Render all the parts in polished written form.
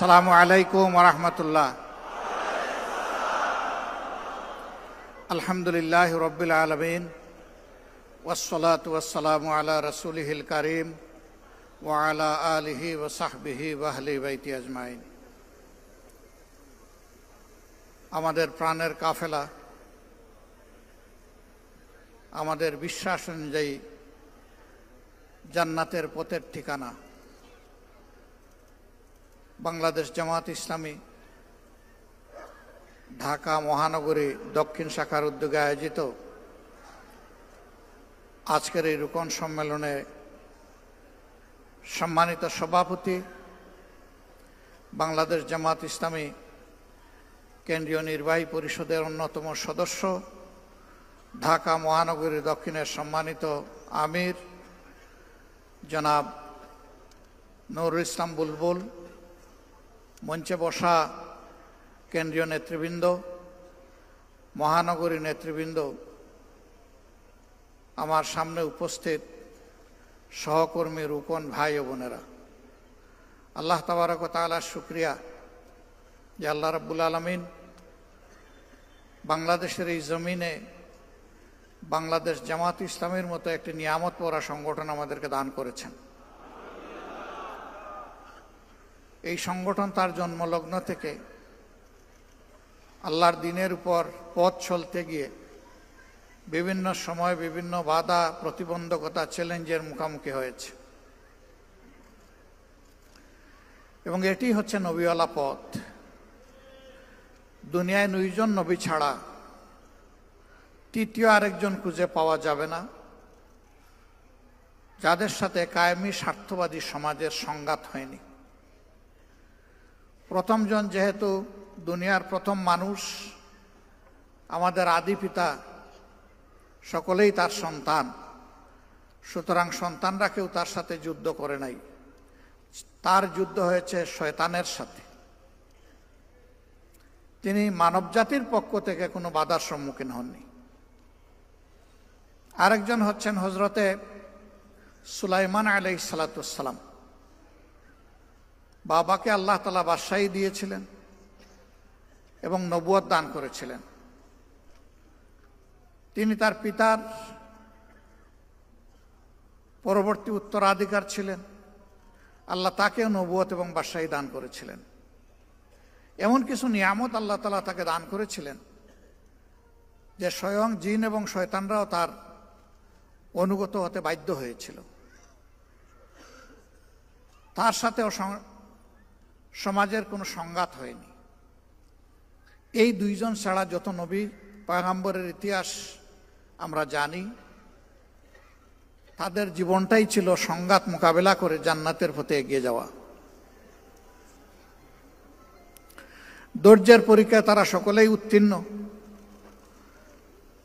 আসসালামু আলাইকুম ওয়া রাহমাতুল্লাহ। আলহামদুলিল্লাহি রাব্বিল আলামিন ওয়াসসালাতু ওয়াসসালামু আলা রাসূলিহিল কারীম ওয়া আলা আলিহি ওয়া সাহবিহি ওয়া আহলি বাইতি আজমাইন। আমাদের প্রাণের কাফেলা, আমাদের বিশ্বাস অনুযায়ী জান্নাতের পথের ঠিকানা বাংলাদেশ জামাত ইসলামী ঢাকা মহানগরী দক্ষিণ শাখার উদ্যোগে আয়োজিত আজকের এই রুকন সম্মেলনে সম্মানিত সভাপতি, বাংলাদেশ জামাত ইসলামী কেন্দ্রীয় নির্বাহী পরিষদের অন্যতম সদস্য, ঢাকা মহানগরী দক্ষিণের সম্মানিত আমির জনাব নুরুল ইসলাম বুলবুল, মঞ্চে বসা কেন্দ্রীয় নেতৃবৃন্দ, মহানগরী নেতৃবৃন্দ, আমার সামনে উপস্থিত সহকর্মী রুকন ভাই ও বোনেরা, আল্লাহ তাবারক ওয়া তাআলার শুকরিয়া যে আল্লাহ রাব্বুল আলামিন বাংলাদেশের এই জমিনে বাংলাদেশ জামাত ইসলামের মতো একটি নিয়ামত পরা সংগঠন আমাদেরকে দান করেছেন। এই সংগঠন তার জন্মলগ্ন থেকে আল্লাহর দ্বীনের উপর পথ চলতে গিয়ে বিভিন্ন সময় বিভিন্ন বাধা, প্রতিবন্ধকতা, চ্যালেঞ্জের মুখোমুখি হয়েছে এবং এটি হচ্ছে নবীওয়ালা পথ। দুনিয়ায় 9 জন নবী ছাড়া তৃতীয় আরেকজন খুঁজে পাওয়া যাবে না যাদের সাথে কায়েমি স্বার্থবাদী সমাজের সংঘাত হয়নি। প্রথমজন যেহেতু দুনিয়ার প্রথম মানুষ, আমাদের আদি পিতা সকলেই তার সন্তান, সুতরাং সন্তানরা কেউ তার সাথে যুদ্ধ করে নাই, তার যুদ্ধ হয়েছে শয়তানের সাথে। তিনি মানবজাতির পক্ষ থেকে কোনো বাধার সম্মুখীন হননি। আরেকজন হচ্ছেন হযরতে সুলাইমান আলাইহিস সালাতু ওয়াস সালাম। বাবাকে আল্লাহ তাআলা বাদশাহী দিয়েছিলেন এবং নবুয়ত দান করেছিলেন। তিনি তার পিতার পরবর্তী উত্তরাধিকার ছিলেন। আল্লাহ তাকেও নবুয়ত এবং বাদশাহী দান করেছিলেন। এমন কিছু নিয়ামত আল্লাহ তাআলা তাকে দান করেছিলেন যে স্বয়ং জিন এবং শয়তানরাও তার অনুগত হতে বাধ্য হয়েছিল। তার সাথেও সমাজের কোনো সংঘাত হয়নি। এই 2 জন ছাড়া যত নবী পয়গম্বরের ইতিহাস আমরা জানি, তাদের জীবনটাই ছিল সংঘাত মোকাবেলা করে জান্নাতের পথে এগিয়ে যাওয়া। ধৈর্যের পরীক্ষায় তারা সকলেই উত্তীর্ণ,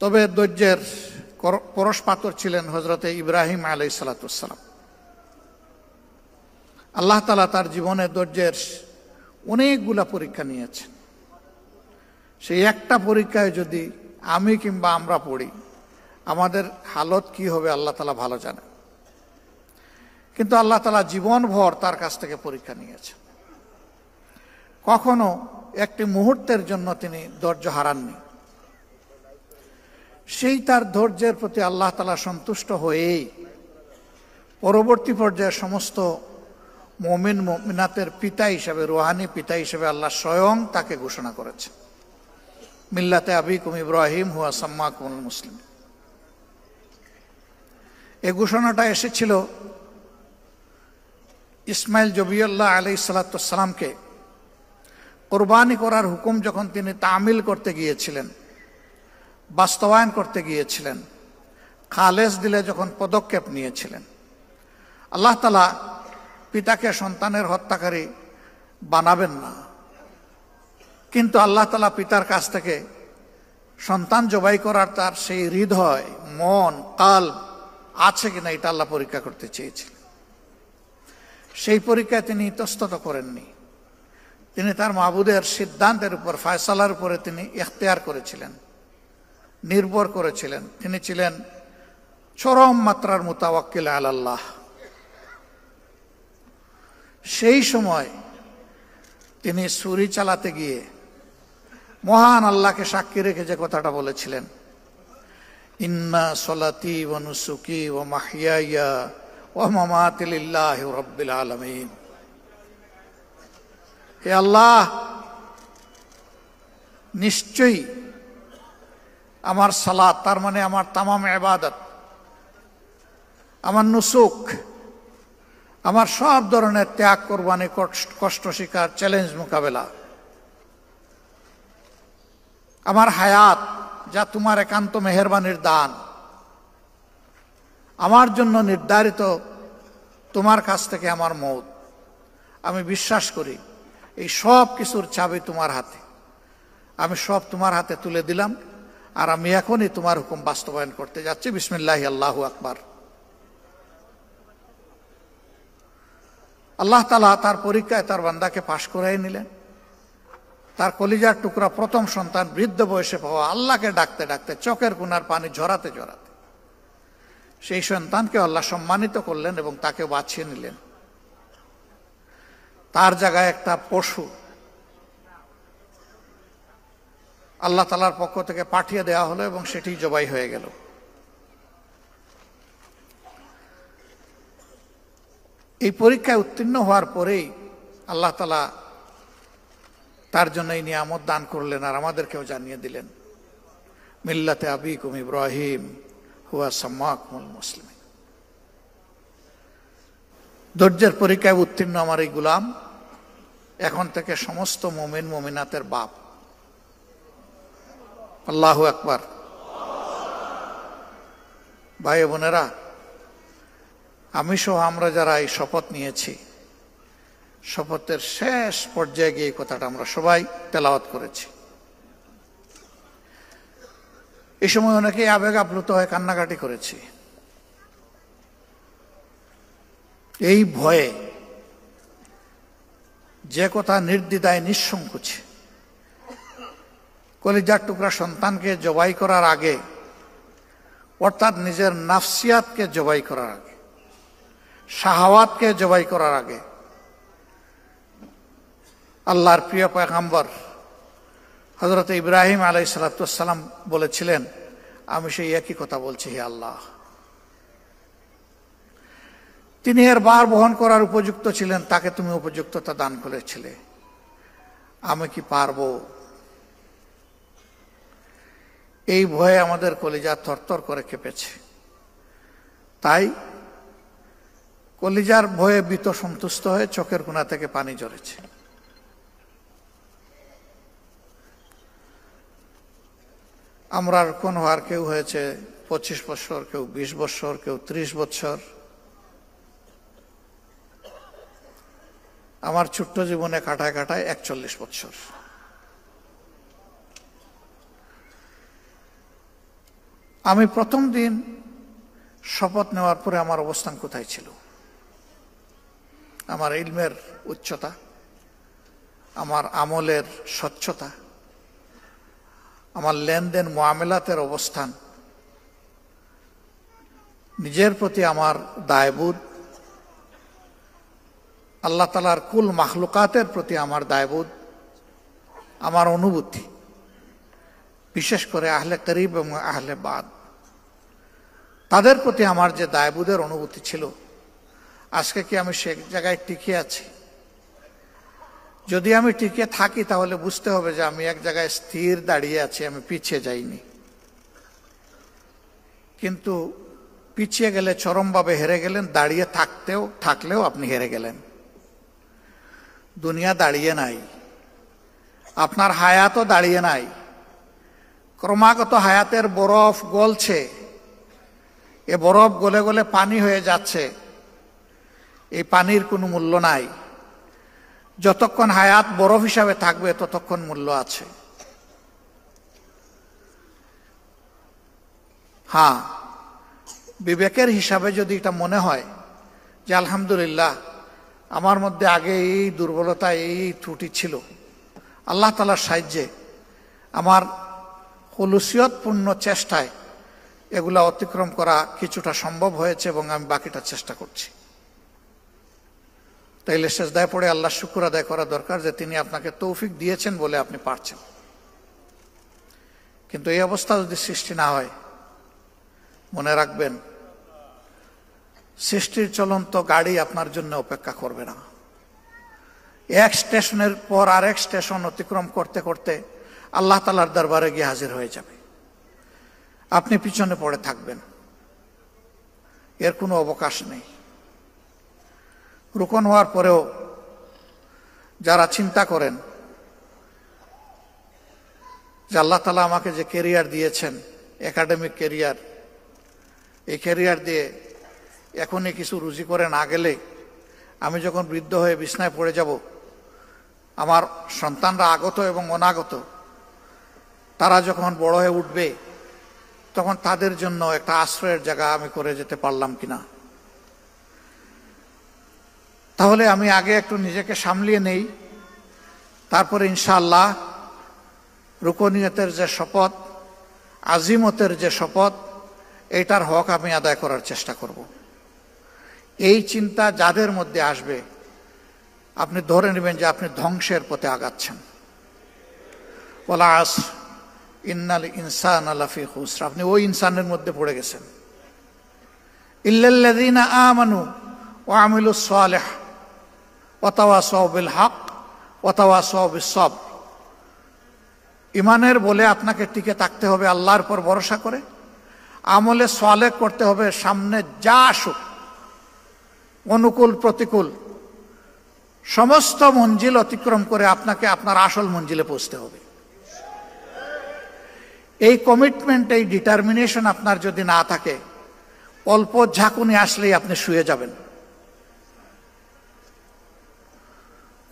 তবে ধৈর্যের পরশপাথর ছিলেন হযরতে ইব্রাহিম আলাইহিস সালাতু ওয়াস সালাম। আল্লাহ তাআলা তার জীবনে ধৈর্যের অনেকগুলা পরীক্ষা নিয়েছেন। সেই একটা পরীক্ষায় যদি আমি কিংবা আমরা পড়ি, আমাদের হালত কি হবে আল্লাহ তাআলা ভালো জানেন। কিন্তু আল্লাহ তাআলা জীবনভর তার কাছ থেকে পরীক্ষা নিয়েছেন। কখনো একটি মুহূর্তের জন্য তিনি ধৈর্য হারাননি। সেই তার ধৈর্যের প্রতি আল্লাহ তাআলা সন্তুষ্ট হয়েই পরবর্তী পর্যায়ে সমস্ত মুমিন মুমিনাতের পিতা হিসেবে, রুহানি পিতা হিসেবে আল্লাহ স্বয়ং তাকে ঘোষণা করেছে, মিল্লাতে আবিকুম ইব্রাহিম হুয়া সাম্মাকুমুল মুসলিম। এই ঘোষণাটা এসেছিল ইসমাইল জবিউল্লাহ আলাইহিস সালাতু ওয়াস সালামকে কোরবানি করার হুকুম যখন তিনি তামিল করতে গিয়েছিলেন, বাস্তবায়ন করতে গিয়েছিলেন, খালেস দিলে যখন পদক্ষেপ নিয়েছিলেন। আল্লাহ তাআলা পিতাকে সন্তানের হত্যাকারী বানাবেন না, কিন্তু আল্লাহ তাআলা পিতার কাছ থেকে সন্তান জবাই করার তার সেই হৃদয়, মন, কাল্ব আছে কিনা এটা আল্লাহ পরীক্ষা করতে চেয়েছিলেন। সেই পরীক্ষায় তিনি ইতস্তত করেননি। তিনি তার মাবুদের সিদ্ধান্তের উপর, ফয়সালার উপরে তিনি ইখতিয়ার করেছিলেন, নির্ভর করেছিলেন। তিনি ছিলেন চরম মাত্রার মুতাওয়াক্কিল আলাল্লাহ। সেই সময় তিনি ছুরি চালাতে গিয়ে মহান আল্লাহকে সাক্ষী রেখে যে কথাটা বলেছিলেন, ইন্না সলাতি ওয়া নুসুকি ওয়া মাহইয়ায়া ওয়া মামাতি লিল্লাহি রাব্বিল আলামিন। হে আল্লাহ, নিশ্চয়ই আমার সালাত, তার মানে আমার তামাম ইবাদত, আমার নুসুক, আমার সব ধরনের ত্যাগ, কোরবানি, কষ্ট স্বীকার, চ্যালেঞ্জ মোকাবেলা, আমার হায়াত যা তোমার একান্ত মেহেরবানির দান, আমার জন্য নির্ধারিত তোমার কাছ থেকে আমার মওত, আমি বিশ্বাস করি এই সব কিছুর চাবি তোমার হাতে। আমি সব তোমার হাতে তুলে দিলাম, আর আমি এখনই তোমার হুকুম বাস্তবায়ন করতে যাচ্ছি। বিসমিল্লাহি আল্লাহু আকবার। আল্লাহ তাআলা তার পরীক্ষায় তার বান্দাকে পাশ করাই নিলেন। তার কলিজার টুকরা প্রথম সন্তান বৃদ্ধ বয়সে পাওয়া আল্লাহকে ডাকতে ডাকতে, চোখের কোণার পানি ঝরাতে ঝরাতে সেই সন্তানকে আল্লাহ সম্মানিত করলেন এবং তাকে বাছিয়ে নিলেন। তার জায়গায় একটা পশু আল্লাহ তাআলার পক্ষ থেকে পাঠিয়ে দেওয়া হলো এবং সেটি জবাই হয়ে গেল। এই পরীক্ষায় উত্তীর্ণ হওয়ার পরেই আল্লাহ তাআলা তার জন্য এই নিয়ামত দান করলেন, আর আমাদেরকেও জানিয়ে দিলেন, মিল্লাতে আবিকুম ইব্রাহিম হুয়া সাম্মাকুমুল মুসলিমিন। ধৈর্যের পরীক্ষায় উত্তীর্ণ আমার এই গোলাম এখন থেকে সমস্ত মুমিন মুমিনাতের বাপ। আল্লাহু আকবার। ভাই বোনেরা, আমি সহ আমরা যারা এই শপথ নিয়েছি, শপথের শেষ পর্যায়ে গিয়ে এই কথাটা আমরা সবাই তেলাওয়াত করেছি। এই সময় অনেকেই আবেগ আপ্লুত হয়ে কান্নাকাটি করেছি। এই ভয়ে যে কথা নির্দ্বিধায় নিঃসংকোচে কলিজার টুকরা সন্তানকে জবাই করার আগে, অর্থাৎ নিজের নাফসিয়াতকে জবাই করার আগে, শাহাওয়াতকে জবাই করার আগে, আল্লাহর প্রিয় পয়গম্বর হযরত ইব্রাহিম আলাইহিস সালাম বলেছিলেন, আমি সেই একই কথা বলছি, হে আল্লাহ। তিনি এর ভার বহন করার উপযুক্ত ছিলেন, তাকে তুমি উপযুক্ততা দান করেছিলে, আমি কি পারবো? এই ভয়ে আমাদের কলিজা থরথর করে কেঁপেছে। তাই কলিজার ভয়ে ভীত সন্তুষ্ট হয়ে চোখের কোণা থেকে পানি ঝরেছে। আমরা কোন হওয়ার কেউ হয়েছে 25 বছর, কেউ 20 বছর, কেউ 30 বছর। আমার ছোট্ট জীবনে কাটায় কাটায় 41 বছর। আমি প্রথম দিন শপথ নেওয়ার পরে আমার অবস্থান কোথায় ছিল? আমার ইলমের উচ্চতা, আমার আমলের স্বচ্ছতা, আমার লেনদেন মুআমেলাতের অবস্থান, নিজের প্রতি আমার দায়বোধ, আল্লাহ তাআলার কুল মাখলুকাতের প্রতি আমার দায়বোধ, আমার অনুভূতি, বিশেষ করে আহলে করিব এবং আহলে বাদ, তাদের প্রতি আমার যে দায়বোধের অনুভূতি ছিল, আজকে কি আমি সে জায়গায় টিকে আছি? যদি আমি টিকে থাকি তাহলে বুঝতে হবে যে আমি এক জায়গায় স্থির দাঁড়িয়ে আছি, আমি পিছিয়ে যাইনি। কিন্তু পিছিয়ে গেলে চরমভাবে হেরে গেলেন, দাঁড়িয়ে থাকলেও আপনি হেরে গেলেন। দুনিয়া দাঁড়িয়ে নাই, আপনার হায়াতও দাঁড়িয়ে নাই। ক্রমাগত হায়াতের বরফ গলছে, এ বরফ গলে গলে পানি হয়ে যাচ্ছে। এই পানির কোনো মূল্য নাই। যতক্ষণ হায়াত বরফ হিসাবে থাকবে ততক্ষণ মূল্য আছে। হ্যাঁ, বিবেকের হিসাবে যদি এটা মনে হয় যে আলহামদুলিল্লাহ আমার মধ্যে আগে এই দুর্বলতা, এই ত্রুটি ছিল, আল্লাহ তাআলার সাহায্যে আমার খুলুসিয়তপূর্ণ চেষ্টায় এগুলা অতিক্রম করা কিছুটা সম্ভব হয়েছে এবং আমি বাকিটা চেষ্টা করছি, তাইলে সেজদায় পড়ে আল্লাহ শুকর আদায় করা দরকার যে তিনি আপনাকে তৌফিক দিয়েছেন বলে আপনি পারছেন। কিন্তু এই অবস্থা যদি সৃষ্টি না হয়, মনে রাখবেন সৃষ্টির চলন্ত গাড়ি আপনার জন্য অপেক্ষা করবে না। এক স্টেশনের পর আরেক স্টেশন অতিক্রম করতে করতে আল্লাহ তাআলার দরবারে গিয়ে হাজির হয়ে যাবে, আপনি পিছনে পড়ে থাকবেন, এর কোনো অবকাশ নেই। রুকন হওয়ার পরেও যারা চিন্তা করেন যে আল্লাহ তাআলা আমাকে যে ক্যারিয়ার দিয়েছেন, একাডেমিক ক্যারিয়ার, এই ক্যারিয়ার দিয়ে এখনই কিছু রুজি করে না গেলে আমি যখন বৃদ্ধ হয়ে বিছনায় পড়ে যাব, আমার সন্তানরা আগত এবং অনাগত তারা যখন বড় হয়ে উঠবে, তখন তাদের জন্য একটা আশ্রয়ের জায়গা আমি করে যেতে পারলাম কিনা। তাহলে আমি আগে একটু নিজেকে সামলিয়ে নেই, তারপরে ইনশাআল্লাহ রুকনিয়তের যে শপথ, আজিমতের যে শপথ, এটার হক আমি আদায় করার চেষ্টা করব। এই চিন্তা যাদের মধ্যে আসবে, আপনি ধরে নেবেন যে আপনি ধ্বংসের পথে আগাচ্ছেন। ওয়াল আসর ইন্নাল ইনসানা লাফি খুসর, আপনি ওই ইনসানের মধ্যে পড়ে গেছেন। ইল্লাল্লাযীনা আমানু ওয়া আমিলুস সালিহ ওয়া তাওয়াসাউ বিল হক ওয়া তাওয়াসাউ বিস সবর। ইমানের বলে আপনাকে টিকে থাকতে হবে আল্লাহর উপর ভরসা করে, আমলে সালেহ করতে হবে, সামনে যা আসুক, অনুকূল প্রতিকূল সমস্ত মঞ্জিল অতিক্রম করে আপনাকে আপনার আসল মঞ্জিলে পৌঁছতে হবে। এই কমিটমেন্ট, এই ডিটারমিনেশন আপনার যদি না থাকে, অল্প ঝাঁকুনি আসলেই আপনি শুয়ে যাবেন,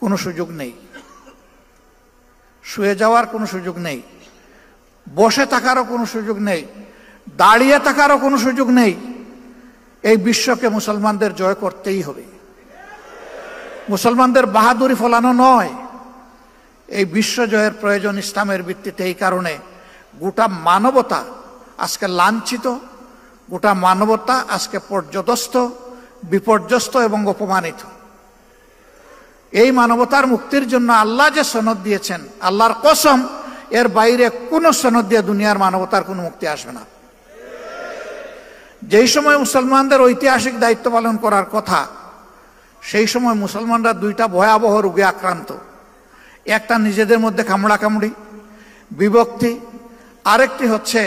কোনো সুযোগ নেই, শুয়ে যাওয়ার কোনো সুযোগ নেই, বসে থাকারও কোনো সুযোগ নেই, দাঁড়িয়ে থাকারও কোনো সুযোগ নেই। এই বিশ্বকে মুসলমানদের জয় করতেই হবে। মুসলমানদের বাহাদুরি ফলানো নয়, এই বিশ্ব জয়ের প্রয়োজন ইসলামের ভিত্তিতে। এই কারণে গোটা মানবতা আজকে লাঞ্ছিত, গোটা মানবতা আজকে পর্যদস্ত, বিপর্যস্ত এবং অপমানিত। এই মানবতার মুক্তির জন্য আল্লাহ যে সনদ দিয়েছেন, আল্লাহর কসম, এর বাইরে কোনো সনদ দিয়ে দুনিয়ার মানবতার কোনো মুক্তি আসবে না। যেই সময় মুসলমানদের ঐতিহাসিক দায়িত্ব পালন করার কথা, সেই সময় মুসলমানরা দুইটা ভয়াবহ রোগে আক্রান্ত। একটা নিজেদের মধ্যে কামড়াকামড়ি, বিভক্তি, আরেকটি হচ্ছে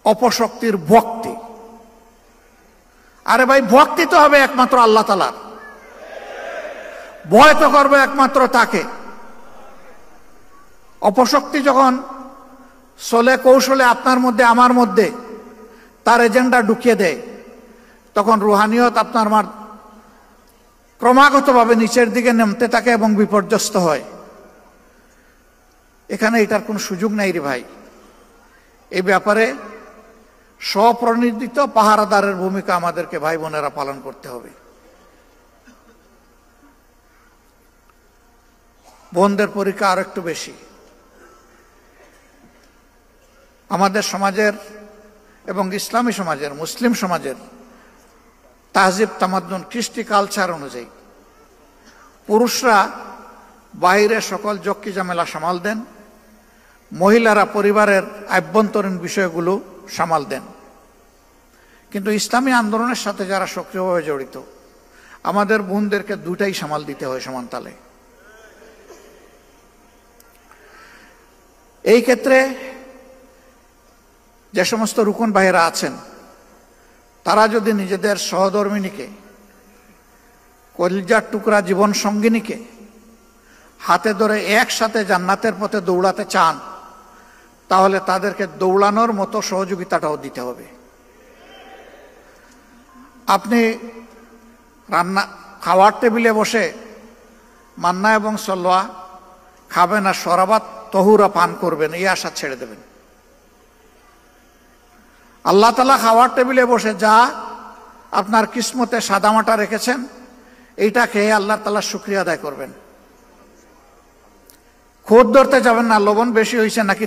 অপশক্তির ভক্তি। আরে ভাই, ভক্তি তো হবে একমাত্র আল্লাহ তাআলার, ভয় তো করবে একমাত্র তাকে। অপশক্তি যখন চলে কৌশলে আপনার মধ্যে আমার মধ্যে তার এজেন্ডা ঢুকিয়ে দেয়, তখন রুহানিয়ত আপনার আমার ক্রমাগতভাবে নিচের দিকে নামতে থাকে এবং বিপর্যস্ত হয়। এখানে এটার কোনো সুযোগ নেই রে ভাই। এই ব্যাপারে স্বপ্রণোদিত পাহারাদারের ভূমিকা আমাদেরকে ভাই বোনেরা পালন করতে হবে। বোনদের পরীক্ষা আর একটু বেশি। আমাদের সমাজের এবং ইসলামী সমাজের, মুসলিম সমাজের তাহজিব তামাদ্দুন, কৃষ্টি কালচার অনুযায়ী পুরুষরা বাইরে সকল জক্কি ঝামেলা সামাল দেন, মহিলারা পরিবারের আভ্যন্তরীণ বিষয়গুলো সামাল দেন। কিন্তু ইসলামী আন্দোলনের সাথে যারা সক্রিয়ভাবে জড়িত, আমাদের বোনদেরকে দুটাই সামাল দিতে হয় সমান তালে। এই ক্ষেত্রে যে সমস্ত রুকন ভাইয়েরা আছেন, তারা যদি নিজেদের সহধর্মিনীকে, কলিজার টুকরা জীবন সঙ্গিনীকে হাতে ধরে একসাথে জান্নাতের পথে দৌড়াতে চান, তাহলে তাদেরকে দৌড়ানোর মতো সহযোগিতাটাও দিতে হবে। আপনি খাওয়ার টেবিলে বসে মান্না এবং সলোয়া খাবেন আর শরাবাত তহুরা পান করবেন, এই আশা ছেড়ে দেবেন। আল্লাহ তাআলা খাওয়ার টেবিলে বসে যা আপনার কিসমতে সাদামাটা রেখেছেন, এইটা খেয়ে আল্লাহ তাআলার শুকরিয়া আদায় করবেন। খুদ ধরতে যাবেন না, লবণ বেশি হয়েছে নাকি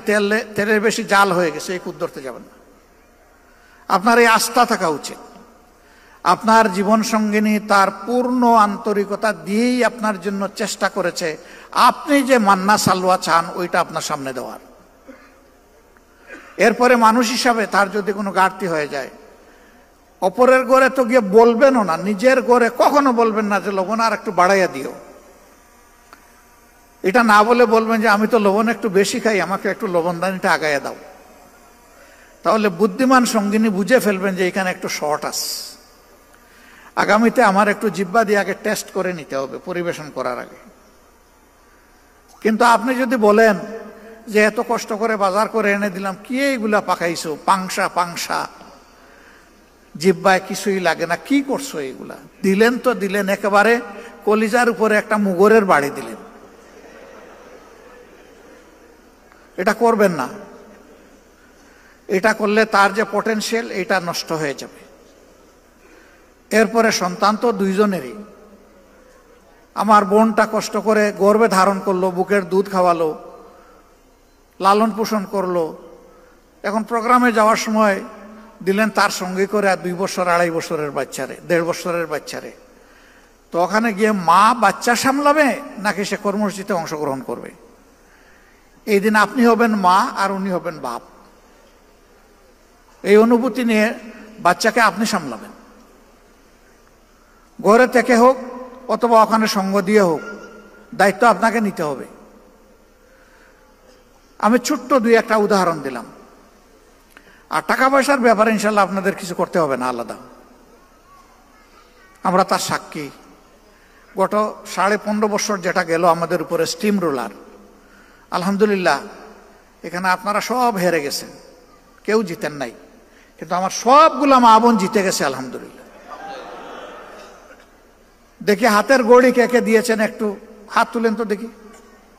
তেলের বেশি জাল হয়ে গেছে, এই খুদ ধরতে যাবেন না। আপনার এই আস্থা থাকা উচিত। আপনার জীবন সঙ্গিনী তার পূর্ণ আন্তরিকতা দিয়েই আপনার জন্য চেষ্টা করেছে আপনি যে মান্না সালওয়া চান ওইটা আপনার সামনে দেওয়ার। এরপরে মানুষ হিসাবে তার যদি কোনো ঘাটতি হয়ে যায়, অপরের ঘরে তো গিয়ে বলবেনও না, নিজের ঘরে কখনো বলবেন না যে লবণ আর একটু বাড়াইয়া দিও। এটা না বলে বলবেন যে আমি তো লবণ একটু বেশি খাই, আমাকে একটু লবণদানিটা আগাইয়া দাও। তাহলে বুদ্ধিমান সঙ্গিনী বুঝে ফেলবেন যে এখানে একটু শর্ট আছে, আগামীতে আমার একটু জিহ্বা দিয়ে আগে টেস্ট করে নিতে হবে পরিবেশন করার আগে। কিন্তু আপনি যদি বলেন যে এত কষ্ট করে বাজার করে এনে দিলাম, কি এইগুলা পাকাইছো, পাংশা পাংশা, জিহ্বায় কিছুই লাগে না, কি করছো এইগুলা, দিলেন তো দিলেন একেবারে কলিজার উপরে একটা মুগরের বাড়ি দিলেন। এটা করবেন না। এটা করলে তার যে পটেনশিয়াল এটা নষ্ট হয়ে যাবে। এরপরে সন্তান তো দুইজনেরই। আমার বোনটা কষ্ট করে গর্ভে ধারণ করলো, বুকের দুধ খাওয়ালো, লালন পোষণ করলো, এখন প্রোগ্রামে যাওয়ার সময় দিলেন তার সঙ্গে করে 2 বছর 2.5 বছরের বাচ্চারে, 1.5 বছরের বাচ্চারে। তো ওখানে গিয়ে মা বাচ্চা সামলাবে নাকি সে কর্মসূচিতে অংশগ্রহণ করবে? এই দিন আপনি হবেন মা আর উনি হবেন বাপ। এই অনুভূতি নিয়ে বাচ্চাকে আপনি সামলাবেন, ঘরে থেকে হোক অথবা ওখানে সঙ্গ দিয়ে হোক, দায়িত্ব আপনাকে নিতে হবে। আমি ছোট্ট 2-1টা উদাহরণ দিলাম। আর টাকা পয়সার ব্যাপারে ইনশাল্লাহ আপনাদের কিছু করতে হবে না, আলাদা, আমরা তার সাক্ষী। গত 15.5 বছর যেটা গেল আমাদের উপরে স্টিম রোলার, আলহামদুলিল্লাহ এখানে আপনারা সব হেরে গেছেন, কেউ জিতেন নাই, কিন্তু আমার সবগুলা মা বোন জিতে গেছে আলহামদুলিল্লাহ। দেখি হাতের গড়ি কে কে দিয়েছেন, একটু হাত তুলেন তো দেখি।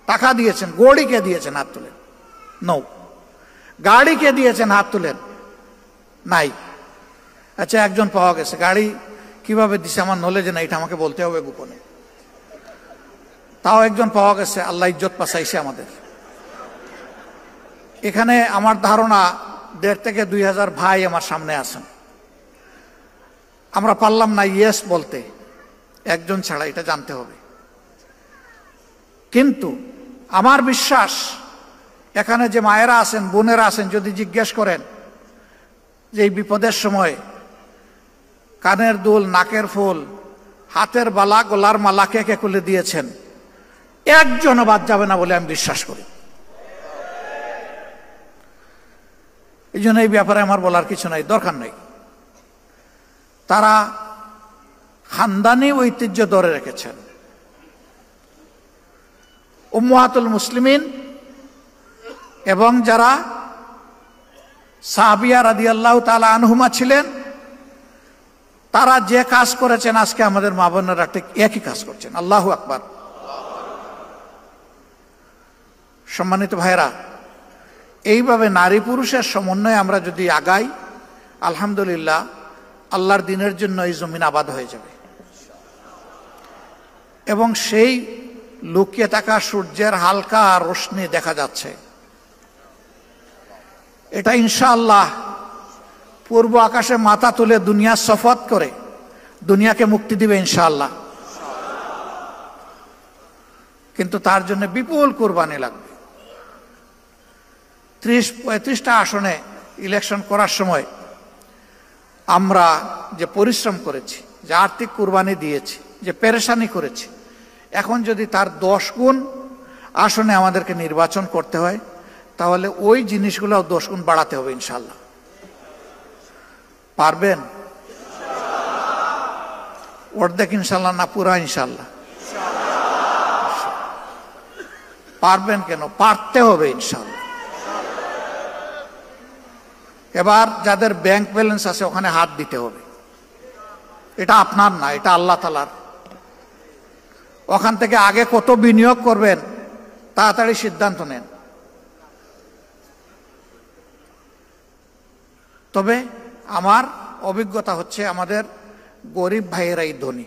টাকা দিয়েছেন, গড়ি কে দিয়েছেন, হাত তুলেন। নো। গাড়ি কে দিয়েছেন, হাত তুলেন। নাই। আচ্ছা, একজন পাওয়া গেছে। গাড়ি কিভাবে দিছে আমার নলেজে না, এটা আমাকে বলতে হবে গোপনে। তাও একজন পাওয়া গেছে, আল্লাহ ইজ্জত পাচাইছে আমাদের। এখানে আমার ধারণা 1.5 থেকে 2,000 ভাই আমার সামনে আছেন। আমরা পারলাম না ইয়েস বলতে, একজন ছাড়া, এটা জানতে হবে। কিন্তু আমার বিশ্বাস এখানে যে মায়েরা আছেন, বোনেরা আছেন, যদি জিজ্ঞেস করেন যে এই বিপদের সময় কানের দুল, নাকের ফুল, হাতের বালা, গলার মালা কে কে খুলে দিয়েছেন, একজনও বাদ যাবে না বলে আমি বিশ্বাস করি। এই জন্য এই ব্যাপারে আমার বলার কিছু নাই, দরকার নাই। তারা খানদানি ঐতিহ্য ধরে রেখেছেন। উম্মাহাতুল মুসলিমিন এবং যারা সাহাবিয়া রাদিয়াল্লাহু তাআলা আনহুমা ছিলেন, তারা যে কাজ করেছেন আজকে আমাদের মা বোনেরা ঠিক একই কাজ করছেন। আল্লাহু আকবার। সম্মানিত ভাইরা, এইভাবে নারী পুরুষের সমন্বয়ে আমরা যদি আগাই, আলহামদুলিল্লাহ আল্লাহর দিনের জন্য এই জমিন আবাদ হয়ে যাবে। এবং সেই লুকিয়ে থাকা সূর্যের হালকা রোশনি দেখা যাচ্ছে, এটা ইনশাআল্লাহ পূর্ব আকাশে মাথা তুলে দুনিয়া শপথ করে দুনিয়াকে মুক্তি দিবে ইনশাআল্লাহ। কিন্তু তার জন্য বিপুল কুরবানি লাগবে। 30-35টা আসনে ইলেকশন করার সময় আমরা যে পরিশ্রম করেছি, যে আর্থিক কুরবানি দিয়েছি, যে পেরেশানি করেছি, এখন যদি তার 10 গুণ আসনে আমাদেরকে নির্বাচন করতে হয়, তাহলে ওই জিনিসগুলো 10 গুণ বাড়াতে হবে ইনশাআল্লাহ। পারবেন? অর্ধেক ইনশাআল্লাহ না, পুরা ইনশাআল্লাহ? পারবেন কেন, পারতে হবে ইনশাআল্লাহ। এবার যাদের ব্যাংক ব্যালেন্স আছে ওখানে হাত দিতে হবে। এটা আপনার না, এটা আল্লাহ তাআলার। ওখান থেকে আগে কত বিনিয়োগ করবেন তাড়াতাড়ি সিদ্ধান্ত নেন। তবে আমার অভিজ্ঞতা হচ্ছে আমাদের গরিব ভাইয়েরাই ধনী।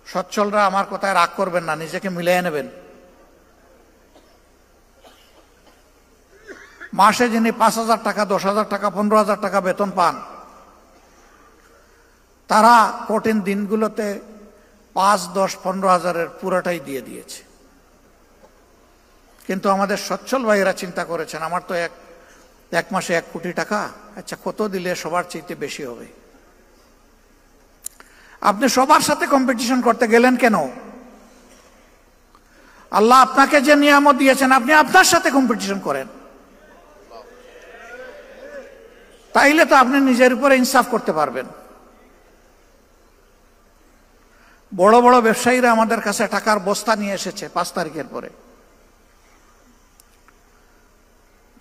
সচ্ছলরা আমার কথায় রাগ করবেন না, নিজেকে মিলিয়ে নেবেন। মাসে যিনি 5,000 টাকা, 10,000 টাকা, 15,000 টাকা বেতন পান, তারা কঠিন দিনগুলোতে 5, 10, 15 হাজারের পুরোটাই দিয়ে দিয়েছে। কিন্তু আমাদের সচ্ছল ভাইয়েরা চিন্তা করেছেন, আমার তো এক মাসে 1 কোটি টাকা, আচ্ছা কত দিলে সবার চাইতে বেশি হবে? আপনি সবার সাথে কম্পিটিশন করতে গেলেন কেন? আল্লাহ আপনাকে যে নিয়ামত দিয়েছেন আপনি আপনার সাথে কম্পিটিশন করেন, তাইলে তো আপনি নিজের উপরে ইনসাফ করতে পারবেন। বড় বড় ব্যবসায়ীরা আমাদের কাছে টাকার বস্তা নিয়ে এসেছে 5 তারিখের পরে,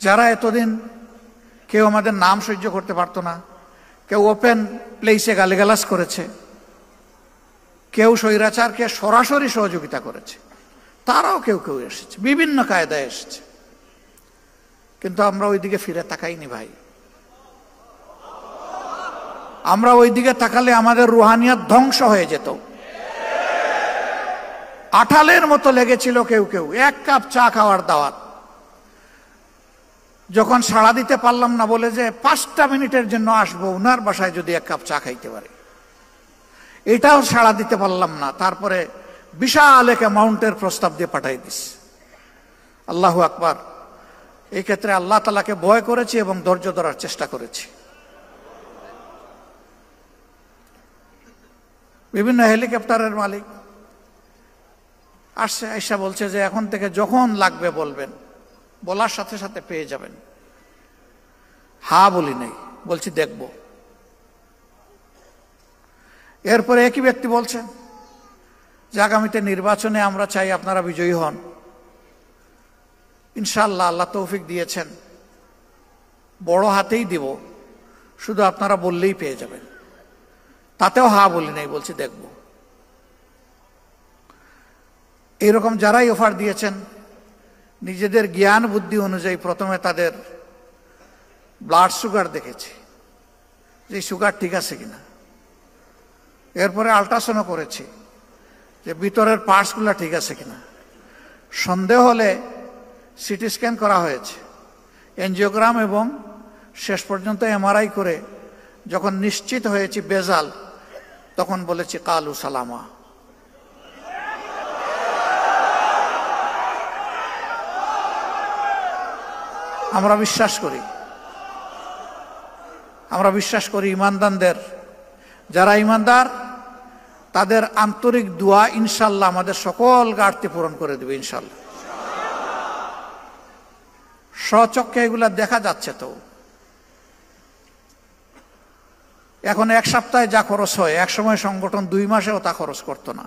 যারা এতদিন কেউ আমাদের নাম সহ্য করতে পারতো না, কেউ ওপেন প্লেসে গালিগালাজ করেছে, কেউ স্বৈরাচারকে সরাসরি সহযোগিতা করেছে, তারাও কেউ কেউ এসেছে, বিভিন্ন কায়দায় এসেছে। কিন্তু আমরা ওইদিকে ফিরে তাকাইনি ভাই। আমরা ওইদিকে তাকালে আমাদের রুহানিয়াত ধ্বংস হয়ে যেত। আঠালের মতো লেগেছিল কেউ কেউ, 1 কাপ চা খাওয়ার দাওয়াত, যখন সাড়া দিতে পারলাম না বলে যে 5টা মিনিটের জন্য আসবো উনার বাসায় যদি 1 কাপ চা খাইতে পারে, এটাও সাড়া দিতে পারলাম না। তারপরে বিশাল এক অ্যামাউন্টের প্রস্তাব দিয়ে পাঠাই দিস। আল্লাহু আকবার। এই ক্ষেত্রে আল্লাহ তাআলাকে ভয় করেছি এবং ধৈর্য ধরার চেষ্টা করেছি। বিভিন্ন হেলিকপ্টারের মালিক আসছে, আয়সা বলছে যে এখন থেকে যখন লাগবে বলবেন, বলার সাথে সাথে পেয়ে যাবেন। হ্যাঁ বলি নাই, বলছি দেখব। এরপরে একই ব্যক্তি বলছেন যে আগামীতে নির্বাচনে আমরা চাই আপনারা বিজয়ী হন, ইনশাআল্লাহ আল্লাহ তৌফিক দিয়েছেন, বড় হাতেই দিব, শুধু আপনারা বললেই পেয়ে যাবেন। তাতেও হ্যাঁ বলি নাই, বলছি দেখব। এইরকম যারাই অফার দিয়েছেন নিজেদের জ্ঞান বুদ্ধি অনুযায়ী প্রথমে তাদের ব্লাড সুগার দেখেছি যে সুগার ঠিক আছে কিনা, এরপরে আল্ট্রাসাউন্ড করেছি যে ভিতরের পার্টসগুলো ঠিক আছে কিনা, সন্দেহ হলে সিটি স্ক্যান করা হয়েছে, এনজিওগ্রাম, এবং শেষ পর্যন্ত এমআরআই করে যখন নিশ্চিত হয়েছি বেজাল, তখন বলেছি কালু সালামা। আমরা বিশ্বাস করি ইমানদারদের, যারা ইমানদার তাদের আন্তরিক দোয়া ইনশাল্লাহ আমাদের সকল ঘাটতি পূরণ করে দেবে ইনশাল্লাহ। স্বচক্ষে এগুলা দেখা যাচ্ছে। তো এখন 1 সপ্তাহে যা খরচ হয়, এক সময় সংগঠন 2 মাসেও তা খরচ করতো না।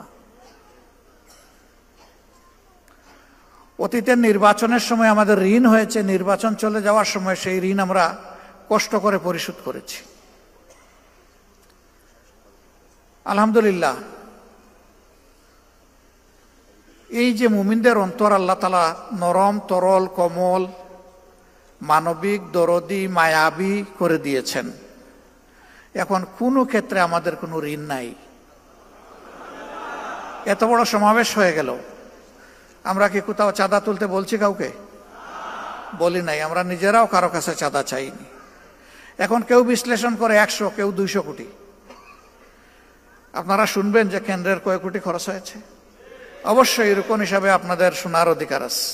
অতীতের নির্বাচনের সময় আমাদের ঋণ হয়েছে, নির্বাচন চলে যাওয়ার সময় সেই ঋণ আমরা কষ্ট করে পরিশোধ করেছি। আলহামদুলিল্লাহ, এই যে মুমিনদের অন্তর আল্লাহ তাআলা নরম, তরল, কোমল, মানবিক, দরদি, মায়াবী করে দিয়েছেন, এখন কোনো ক্ষেত্রে আমাদের কোনো ঋণ নাই। এত বড় সমাবেশ হয়ে গেল, আমরা কি কোথাও চাঁদা তুলতে বলছি কাউকে? বলি নাই। আমরা নিজেরাও কারো কাছে চাঁদা চাইনি। এখন কেউ বিশ্লেষণ করে 100, কেউ 200 কোটি। আপনারা শুনবেন যে কেন্দ্রের কয় কোটি খরচ হয়েছে। অবশ্যই এরকম হিসাবে আপনাদের শোনার অধিকার আছে।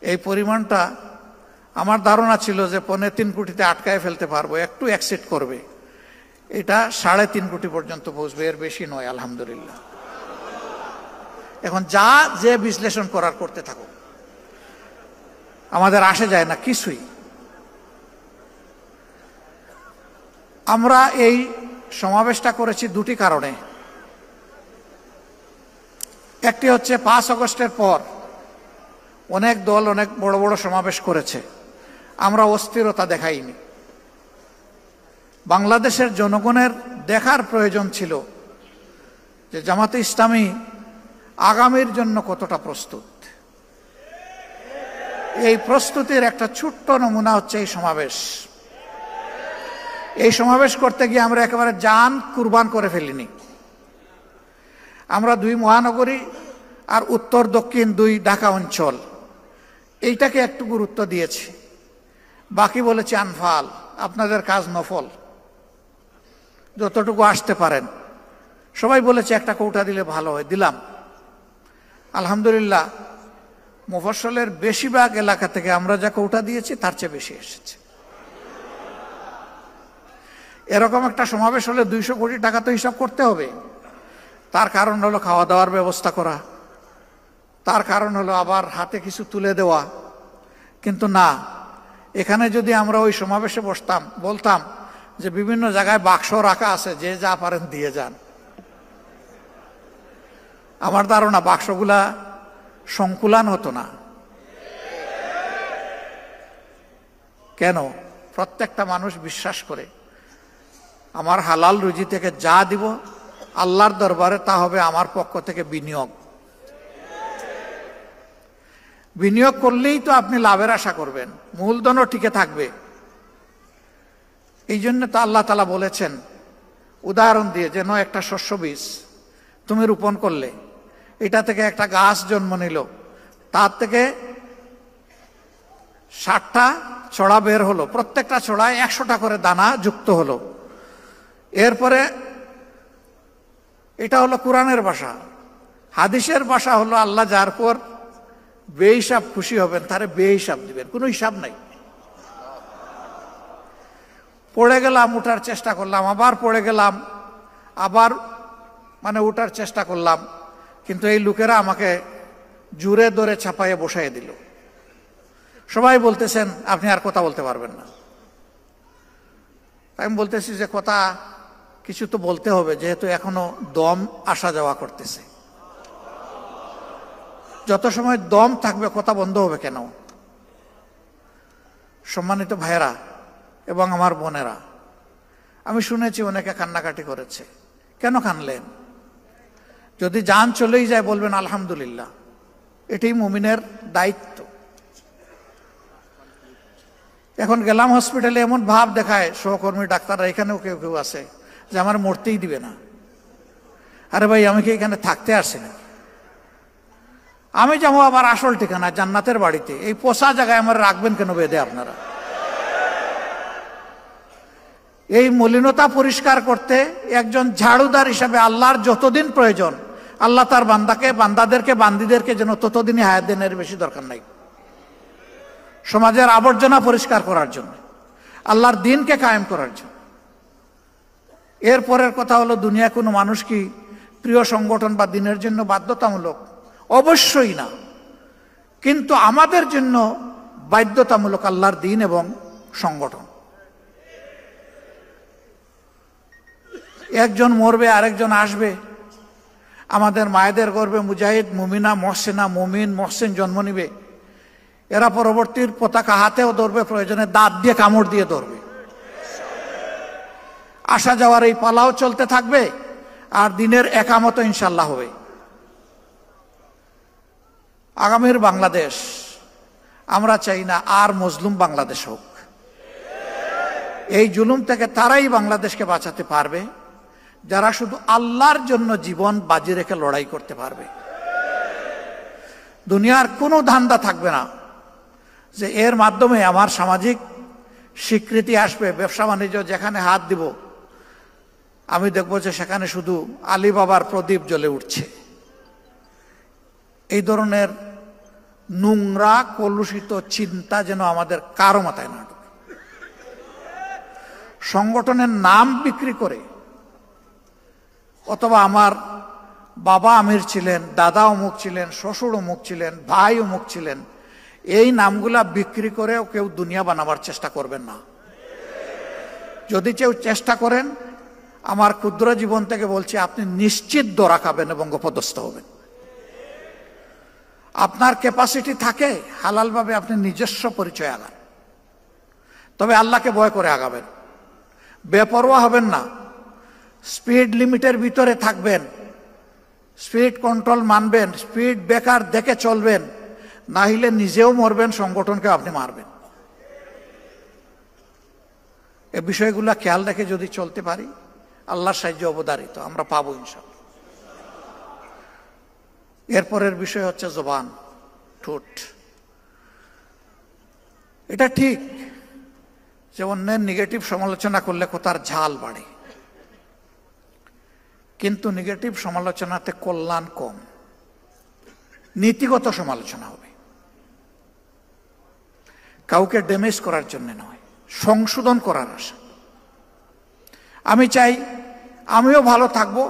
এই পরিমাণটা আমার ধারণা ছিল যে 3.25 কোটিতে আটকায় ফেলতে পারবো, একটু অ্যাকসেপ্ট করবে। এটা 3.5 কোটি পর্যন্ত পৌঁছবে, এর বেশি নয়। আলহামদুলিল্লাহ। এখন যে বিশ্লেষণ করার করতে থাকো, আমাদের আসে যায় না কিছুই। আমরা এই সমাবেশটা করেছি 2টি কারণে। একটি হচ্ছে 5 আগস্টের পর অনেক দল অনেক বড় বড় সমাবেশ করেছে, আমরা অস্থিরতা দেখাইনি। বাংলাদেশের জনগণের দেখার প্রয়োজন ছিল যে জামাতে ইসলামী আগামীর জন্য কতটা প্রস্তুত। এই প্রস্তুতির একটা ছোট্ট নমুনা হচ্ছে এই সমাবেশ। এই সমাবেশ করতে গিয়ে আমরা একেবারে জান কুরবান করে ফেলিনি। আমরা 2 মহানগরী আর উত্তর দক্ষিণ 2 ঢাকা অঞ্চল, এইটাকে একটু গুরুত্ব দিয়েছি। বাকি বলেছি আনফাল, আপনাদের কাজ নফল। যতটুকু আসতে পারেন। সবাই বলেছে একটা কৌটা দিলে ভালো হয়, দিলাম। আলহামদুলিল্লাহ, মুফস্সলের বেশিরভাগ এলাকা থেকে আমরা যা কৌটা দিয়েছি তার চেয়ে বেশি এসেছে। এরকম একটা সমাবেশ হলে 200 কোটি টাকা তো হিসাব করতে হবে। তার কারণ হলো খাওয়া দাওয়ার ব্যবস্থা করা, তার কারণ হলো আবার হাতে কিছু তুলে দেওয়া। কিন্তু না, এখানে যদি আমরা ওই সমাবেশে বসতাম, বলতাম যে বিভিন্ন জায়গায় বাক্স রাখা আছে, যে যা পারেন দিয়ে যান, আমার ধারণা বাক্সগুলা সংকুলান হতো না। কেন? প্রত্যেকটা মানুষ বিশ্বাস করে আমার হালাল রুজি থেকে যা দিব আল্লাহর দরবারে তা হবে আমার পক্ষ থেকে বিনিয়োগ। বিনিয়োগ করলেই তো আপনি লাভের আশা করবেন, মূলধনও টিকে থাকবে। এই জন্য তো আল্লাহ তাআলা বলেছেন উদাহরণ দিয়ে, যেন একটা শস্য বীজ তুমি রোপণ করলে, এটা থেকে একটা গাছ জন্ম নিল, তার থেকে 60টা ছড়া বের হলো, প্রত্যেকটা ছড়ায় 100টা করে দানা যুক্ত হলো। এরপরে এটা হলো কোরআনের ভাষা। হাদিসের ভাষা হলো আল্লাহ যার পর বেহিসাব খুশি হবেন তারে বেহিসাব দিবেন, কোনো হিসাব নাই। পড়ে গেলাম, উঠার চেষ্টা করলাম, আবার পড়ে গেলাম, আবার উঠার চেষ্টা করলাম, কিন্তু এই লোকেরা আমাকে জুড়ে ধরে চাপাইয়ে বসাই দিল। সবাই বলতেছেন আপনি আর কথা বলতে পারবেন না। আমি বলতেছি যে কথা কিছু তো বলতে হবে, যেহেতু এখনো দম আসা যাওয়া করতেছে। যত সময় দম থাকবে কথা বন্ধ হবে কেন? সম্মানিত ভাইয়েরা এবং আমার বোনেরা, আমি শুনেছি অনেকে কান্নাকাটি করেছে। কেন কানলেন? যদি জান চলেই যায় বলবেন আলহামদুলিল্লাহ, এটাই মুমিনের দায়িত্ব। এখন গেলাম হসপিটালে, এমন ভাব দেখায় সহকর্মী ডাক্তাররা, এখানেও কেউ কেউ আছে, যে আমার মরতেই দিবে না। আরে ভাই, আমি কি এখানে থাকতে আসছি না? আমি যাবো আবার আসল ঠিকানা জান্নাতের বাড়িতে, এই পোষা জায়গায় আমার রাখবেন কেন বেঁধে আপনারা? এই মলিনতা পরিষ্কার করতে একজন ঝাড়ুদার হিসাবে আল্লাহর যতদিন প্রয়োজন, আল্লাহ তার বান্দাদেরকে বান্দিদেরকে যেন ততদিনই হায়াত দেন, এর বেশি দরকার নাই। সমাজের আবর্জনা পরিষ্কার করার জন্য, আল্লাহর দ্বীনকে কায়েম করার জন্য। এরপরের কথা হলো, দুনিয়া কোনো মানুষ কি প্রিয় সংগঠন বা দ্বীনের জন্য বাধ্যতামূলক? অবশ্যই না, কিন্তু আমাদের জন্য বাধ্যতামূলক আল্লাহর দ্বীন এবং সংগঠন। একজন মরবে, আরেকজন আসবে। আমাদের মায়েদের গর্ভে মুজাহিদ, মুমিনা, মহসেনা, মুমিন, মহসেন জন্ম নিবে। এরা পরবর্তীর পতাকা হাতেও ধরবে, প্রয়োজনে দাঁত দিয়ে কামড় দিয়ে ধরবে। আসা যাওয়ার এই পালাও চলতে থাকবে, আর দিনের একামত ইনশাল্লাহ হবে। আগামীর বাংলাদেশ আমরা চাই না আর মজলুম বাংলাদেশ হোক। এই জুলুম থেকে তারাই বাংলাদেশকে বাঁচাতে পারবে যারা শুধু আল্লাহর জন্য জীবন বাজি রেখে লড়াই করতে পারবে। দুনিয়ার কোনো ধান্দা থাকবে না যে এর মাধ্যমে আমার সামাজিক স্বীকৃতি আসবে। ব্যবসা বাণিজ্য যেখানে হাত দিব, আমি দেখব যে সেখানে শুধু আলী বাবার প্রদীপ জ্বলে উঠছে। এই ধরনের নোংরা কলুষিত চিন্তা যেন আমাদের কারো মাথায় না ঢোকে। সংগঠনের নাম বিক্রি করে, অথবা আমার বাবা আমির ছিলেন, দাদা অমুক ছিলেন, শ্বশুর অমুক ছিলেন, ভাই অমুক ছিলেন, এই নামগুলা বিক্রি করেও কেউ দুনিয়া বানাবার চেষ্টা করবেন না। যদি কেউ চেষ্টা করেন, আমার ক্ষুদ্র জীবন থেকে বলছি, আপনি নিশ্চিত ধরা খাবেন এবং অপদস্থ হবেন। আপনার ক্যাপাসিটি থাকে, হালালভাবে আপনি নিজস্ব পরিচয় আগান, তবে আল্লাহকে ভয় করে আগাবেন। বেপরোয়া হবেন না, স্পিড লিমিটের ভিতরে থাকবেন, স্পিড কন্ট্রোল মানবেন, স্পিড ব্রেকার দেখে চলবেন, না হলে নিজেও মরবেন, সংগঠনকে আপনি মারবেন। এই বিষয়গুলো খেয়াল রেখে যদি চলতে পারি, আল্লাহর সাহায্য অবধারিত আমরা পাবো ইনশাআল্লাহ। এরপরের বিষয় হচ্ছে জবান, ঠোঁট। এটা ঠিক যে অন্যের নেগেটিভ সমালোচনা করলে কথার ঝাল বাড়ে, কিন্তু নেগেটিভ সমালোচনাতে কল্যাণ কম, নীতিগত সমালোচনা হবে, কাউকে ড্যামেজ করার জন্য নয়, সংশোধন করার আশা। আমি চাই আমিও ভালো থাকবো,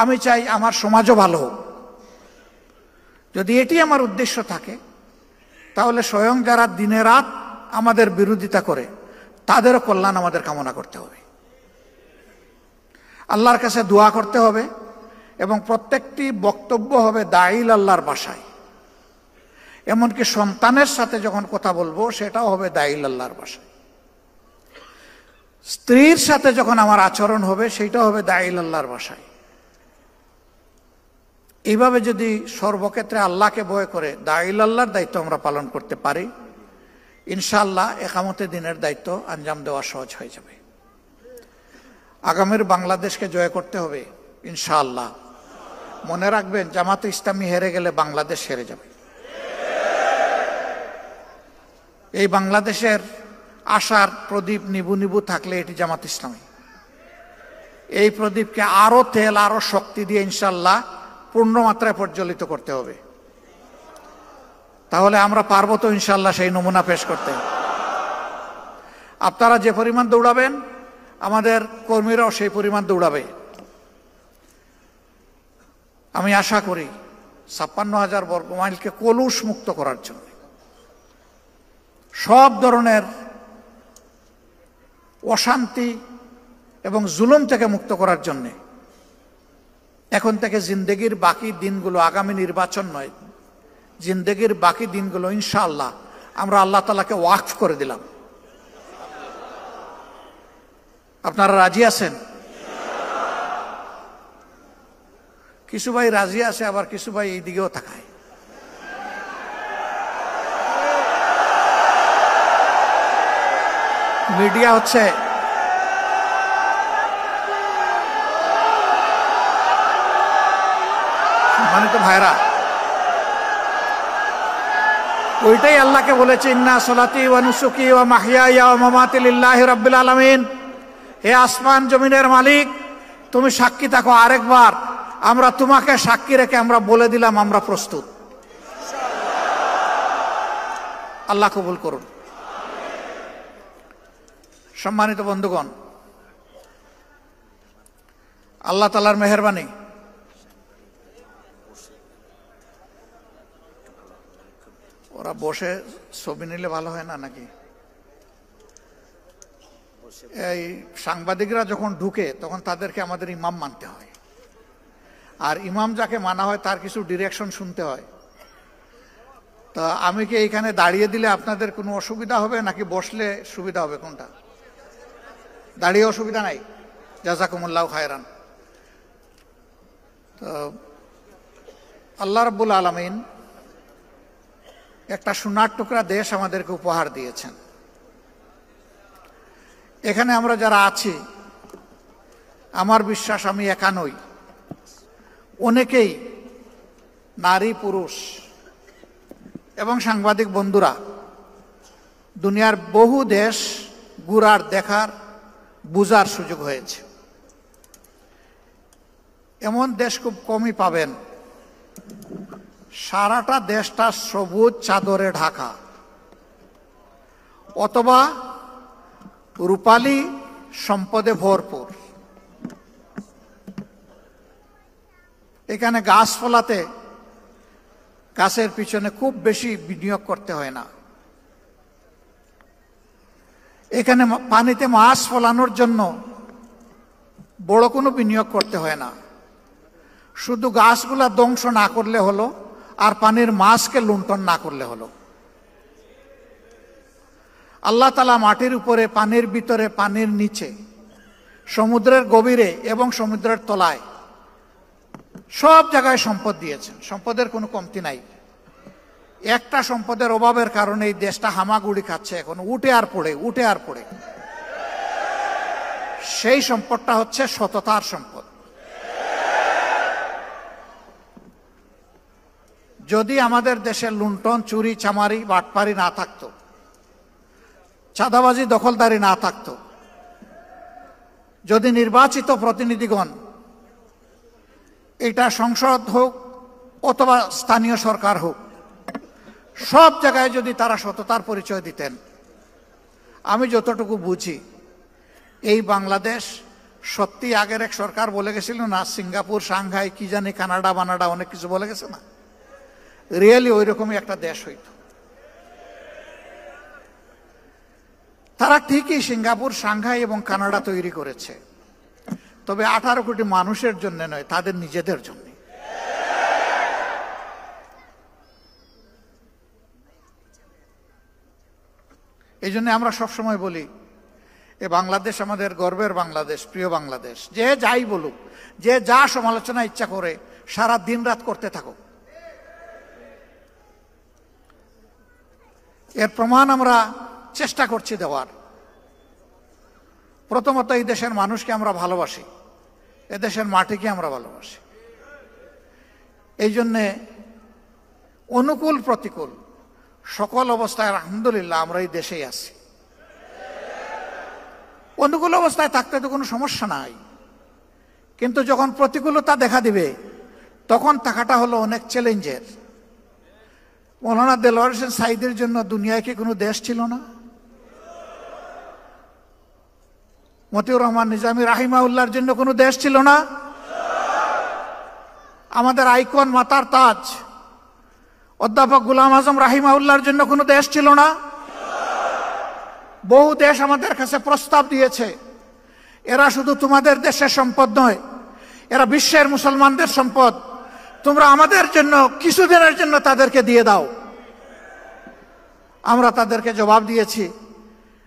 আমি চাই আমার সমাজও ভালো হোক। যদি এটি আমার উদ্দেশ্য থাকে, তাহলে স্বয়ং যারা দিনে রাত আমাদের বিরোধিতা করে তাদেরও কল্যাণ আমাদের কামনা করতে হবে, আল্লাহর কাছে দোয়া করতে হবে, এবং প্রত্যেকটি বক্তব্য হবে দাইল আল্লাহর ভাষায়। এমনকি সন্তানের সাথে যখন কথা বলবো সেটাও হবে দাইল আল্লাহর ভাষায়। স্ত্রীর সাথে যখন আমার আচরণ হবে সেটাও হবে দাইল আল্লাহর ভাষায়। এইভাবে যদি সর্বক্ষেত্রে আল্লাহকে ভয় করে দাইল আল্লাহর দায়িত্ব আমরা পালন করতে পারি, ইনশাআল্লাহ একামতে দিনের দায়িত্ব আঞ্জাম দেওয়া সহজ হয়ে যাবে। আগামীর বাংলাদেশকে জয় করতে হবে ইনশাআল্লাহ। মনে রাখবেন, জামাতে ইসলামী হেরে গেলে বাংলাদেশ হেরে যাবে। এই বাংলাদেশের আশার প্রদীপ নিবু নিবু থাকলে এটি জামাত ইসলামী। এই প্রদীপকে আরো তেল, আরো শক্তি দিয়ে ইনশাআল্লাহ পূর্ণ মাত্রায় প্রজ্বলিত করতে হবে। তাহলে আমরা পারবো তো ইনশাআল্লাহ সেই নমুনা পেশ করতে। আপনারা যে পরিমাণ দৌড়াবেন, আমাদের কর্মীরাও সেই পরিমাণ দৌড়াবে। আমি আশা করি ৫৬,০০০ বর্গমাইলকে কলুষ মুক্ত করার জন্য, সব ধরনের অশান্তি এবং জুলুম থেকে মুক্ত করার জন্য এখন থেকে জিন্দেগির বাকি দিনগুলো, আগামী নির্বাচন নয়, জিন্দেগির বাকি দিনগুলো ইনশাআল্লাহ আমরা আল্লাহ তাআলাকে ওয়াকফ করে দিলাম। আপনারা রাজি আছেন? কিছু ভাই রাজি আছে, আবার কিছু ভাই এই দিকেও তাকায়। মিডিয়া হচ্ছে সম্মানিত ভাইরা, ওইটাই আল্লাহকে বলেছে, ইন্না সলাতি ওয়া নুসুকি ওয়া মাহইয়ায়া ওয়া মামাতি লিল্লাহি রাব্বিল আলামিন। হে আসমান জমিনের মালিক, তুমি সাক্ষী থাকো। আরেকবার আমরা তোমাকে সাক্ষী রেখে আমরা বলে দিলাম আমরা প্রস্তুত। আল্লাহ কবুল করুন। সম্মানিত বন্ধুগণ, আল্লাহ তাআলার মেহেরবানি, ওরা বসে ছবি নিলে ভালো হয় না নাকি? এই সাংবাদিকরা যখন ঢুকে তখন তাদেরকে আমাদের ইমাম মানতে হয়, আর ইমাম যাকে মানা হয় তার কিছু ডিরেকশন শুনতে হয়। তা আমি কি এইখানে দাঁড়িয়ে দিলে আপনাদের কোনো অসুবিধা হবে নাকি বসলে সুবিধা হবে? কোনটা? দাঁড়িয়ে অসুবিধা নাই। জাযাকুমুল্লাহু খায়রান। তো আল্লাহ রাব্বুল আলামিন একটা সোনার টুকরা দেশ আমাদেরকে উপহার দিয়েছেন। এখানে আমরা যারা আছি, আমার বিশ্বাস আমি একা নই, অনেকেই নারী, পুরুষ এবং সাংবাদিক বন্ধুরা দুনিয়ার বহু দেশ ঘুরার, দেখার, বুঝার সুযোগ হয়েছে। এমন দেশ খুব কমই পাবেন সারাটা দেশটা সবুজ চাদরে ঢাকা, অথবা রূপালী সম্পদে ভরপুর। এখানে গাছ ফলাতে, গাছের পিছনে খুব বেশি বিনিয়োগ করতে হয় না। এখানে পানিতে মাছ ফলানোর জন্য বড় কোনো বিনিয়োগ করতে হয় না। শুধু গাছগুলা ধ্বংস না করলে হলো, আর পানির মাছকে লুণ্ঠন না করলে হলো। আল্লাহ তাআলা মাটির উপরে, পানির ভিতরে, পানির নিচে, সমুদ্রের গভীরে এবং সমুদ্রের তলায় সব জায়গায় সম্পদ দিয়েছেন। সম্পদের কোনো কমতি নাই। একটা সম্পদের অভাবের কারণে এই দেশটা হামাগুড়ি খাচ্ছে, এখন উঠে আর পড়ে, উঠে আর পড়ে। সেই সম্পদটা হচ্ছে সততার সম্পদ। যদি আমাদের দেশে লুণ্ঠন, চুরি, চামারি, বাটপারি না থাকতো, চাঁদাবাজি, দখলদারি না থাকতো, যদি নির্বাচিত প্রতিনিধিগণ এটা সংসদ হোক অথবা স্থানীয় সরকার হোক, সব জায়গায় যদি তারা সততার পরিচয় দিতেন, আমি যতটুকু বুঝি এই বাংলাদেশ সত্যি আগের এক সরকার বলে গেছিল না, সিঙ্গাপুর, সাংহাই, কি জানি, কানাডা বানাডা অনেক কিছু বলে গেছে না, রিয়েলি ওই রকমই একটা দেশ হইত। তারা ঠিকই সিঙ্গাপুর, সাংহাই এবং কানাডা তৈরি করেছে, তবে 18 কোটি মানুষের জন্য নয়, তাদের নিজেদের জন্য। এই জন্য আমরা সবসময় বলি, এ বাংলাদেশ আমাদের গর্বের বাংলাদেশ, প্রিয় বাংলাদেশ। যে যাই বলুক, যে যা সমালোচনা ইচ্ছা করে, সারা দিন রাত করতে থাকুক, এর প্রমাণ আমরা চেষ্টা করছি দেওয়ার। প্রথমত এই দেশের মানুষকে আমরা ভালোবাসি, এদেশের মাটিকে আমরা ভালোবাসি। এই জন্যে অনুকূল প্রতিকূল সকল অবস্থায় আলহামদুলিল্লাহ আমরা এই দেশেই আছি। অনুকূল অবস্থায় থাকতে তো কোনো সমস্যা নাই, কিন্তু যখন প্রতিকূলতা দেখা দিবে তখন থাকাটা হলো অনেক চ্যালেঞ্জের। মৌলানা দেলোয়ার হোসেন সাঈদীর জন্য দুনিয়ায় কি কোনো দেশ ছিল না? মতিউর রহমান নিজামী রাহিমাহুল্লাহর জন্য কোনো দেশ ছিল না? আমাদের আইকন, মাতার তাজ অধ্যাপক গোলাম আজম রাহিমাহুল্লাহর জন্য কোনো দেশ ছিল না? বহু দেশ আমাদের কাছে প্রস্তাব দিয়েছে, এরা শুধু তোমাদের দেশের সম্পদ নয়, এরা বিশ্বের মুসলমানদের সম্পদ, তোমরা আমাদের জন্য কিছুদিনের জন্য তাদেরকে দিয়ে দাও। আমরা তাদেরকে জবাব দিয়েছি,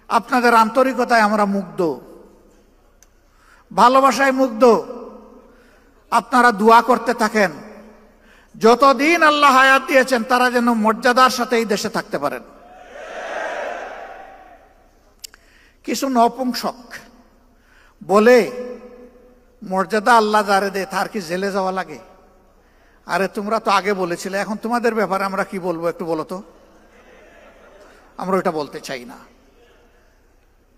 আপনাদের আন্তরিকতায় আমরা মুগ্ধ, ভালোবাসায় মুগ্ধ। আপনারা দোয়া করতে থাকেন, যতদিন আল্লাহ হায়াত দিয়েছেন তারা যেন মর্যাদার সাথে এই দেশে থাকতে পারেন। কিছু নপুংসক বলে মর্যাদা আল্লাহ যারে দেয় তার কি জেলে যাওয়া লাগে? আরে তোমরা তো আগে বলেছিলে, এখন তোমাদের ব্যাপারে আমরা কি বলবো একটু বলো তো। আমরা ওটা বলতে চাই না।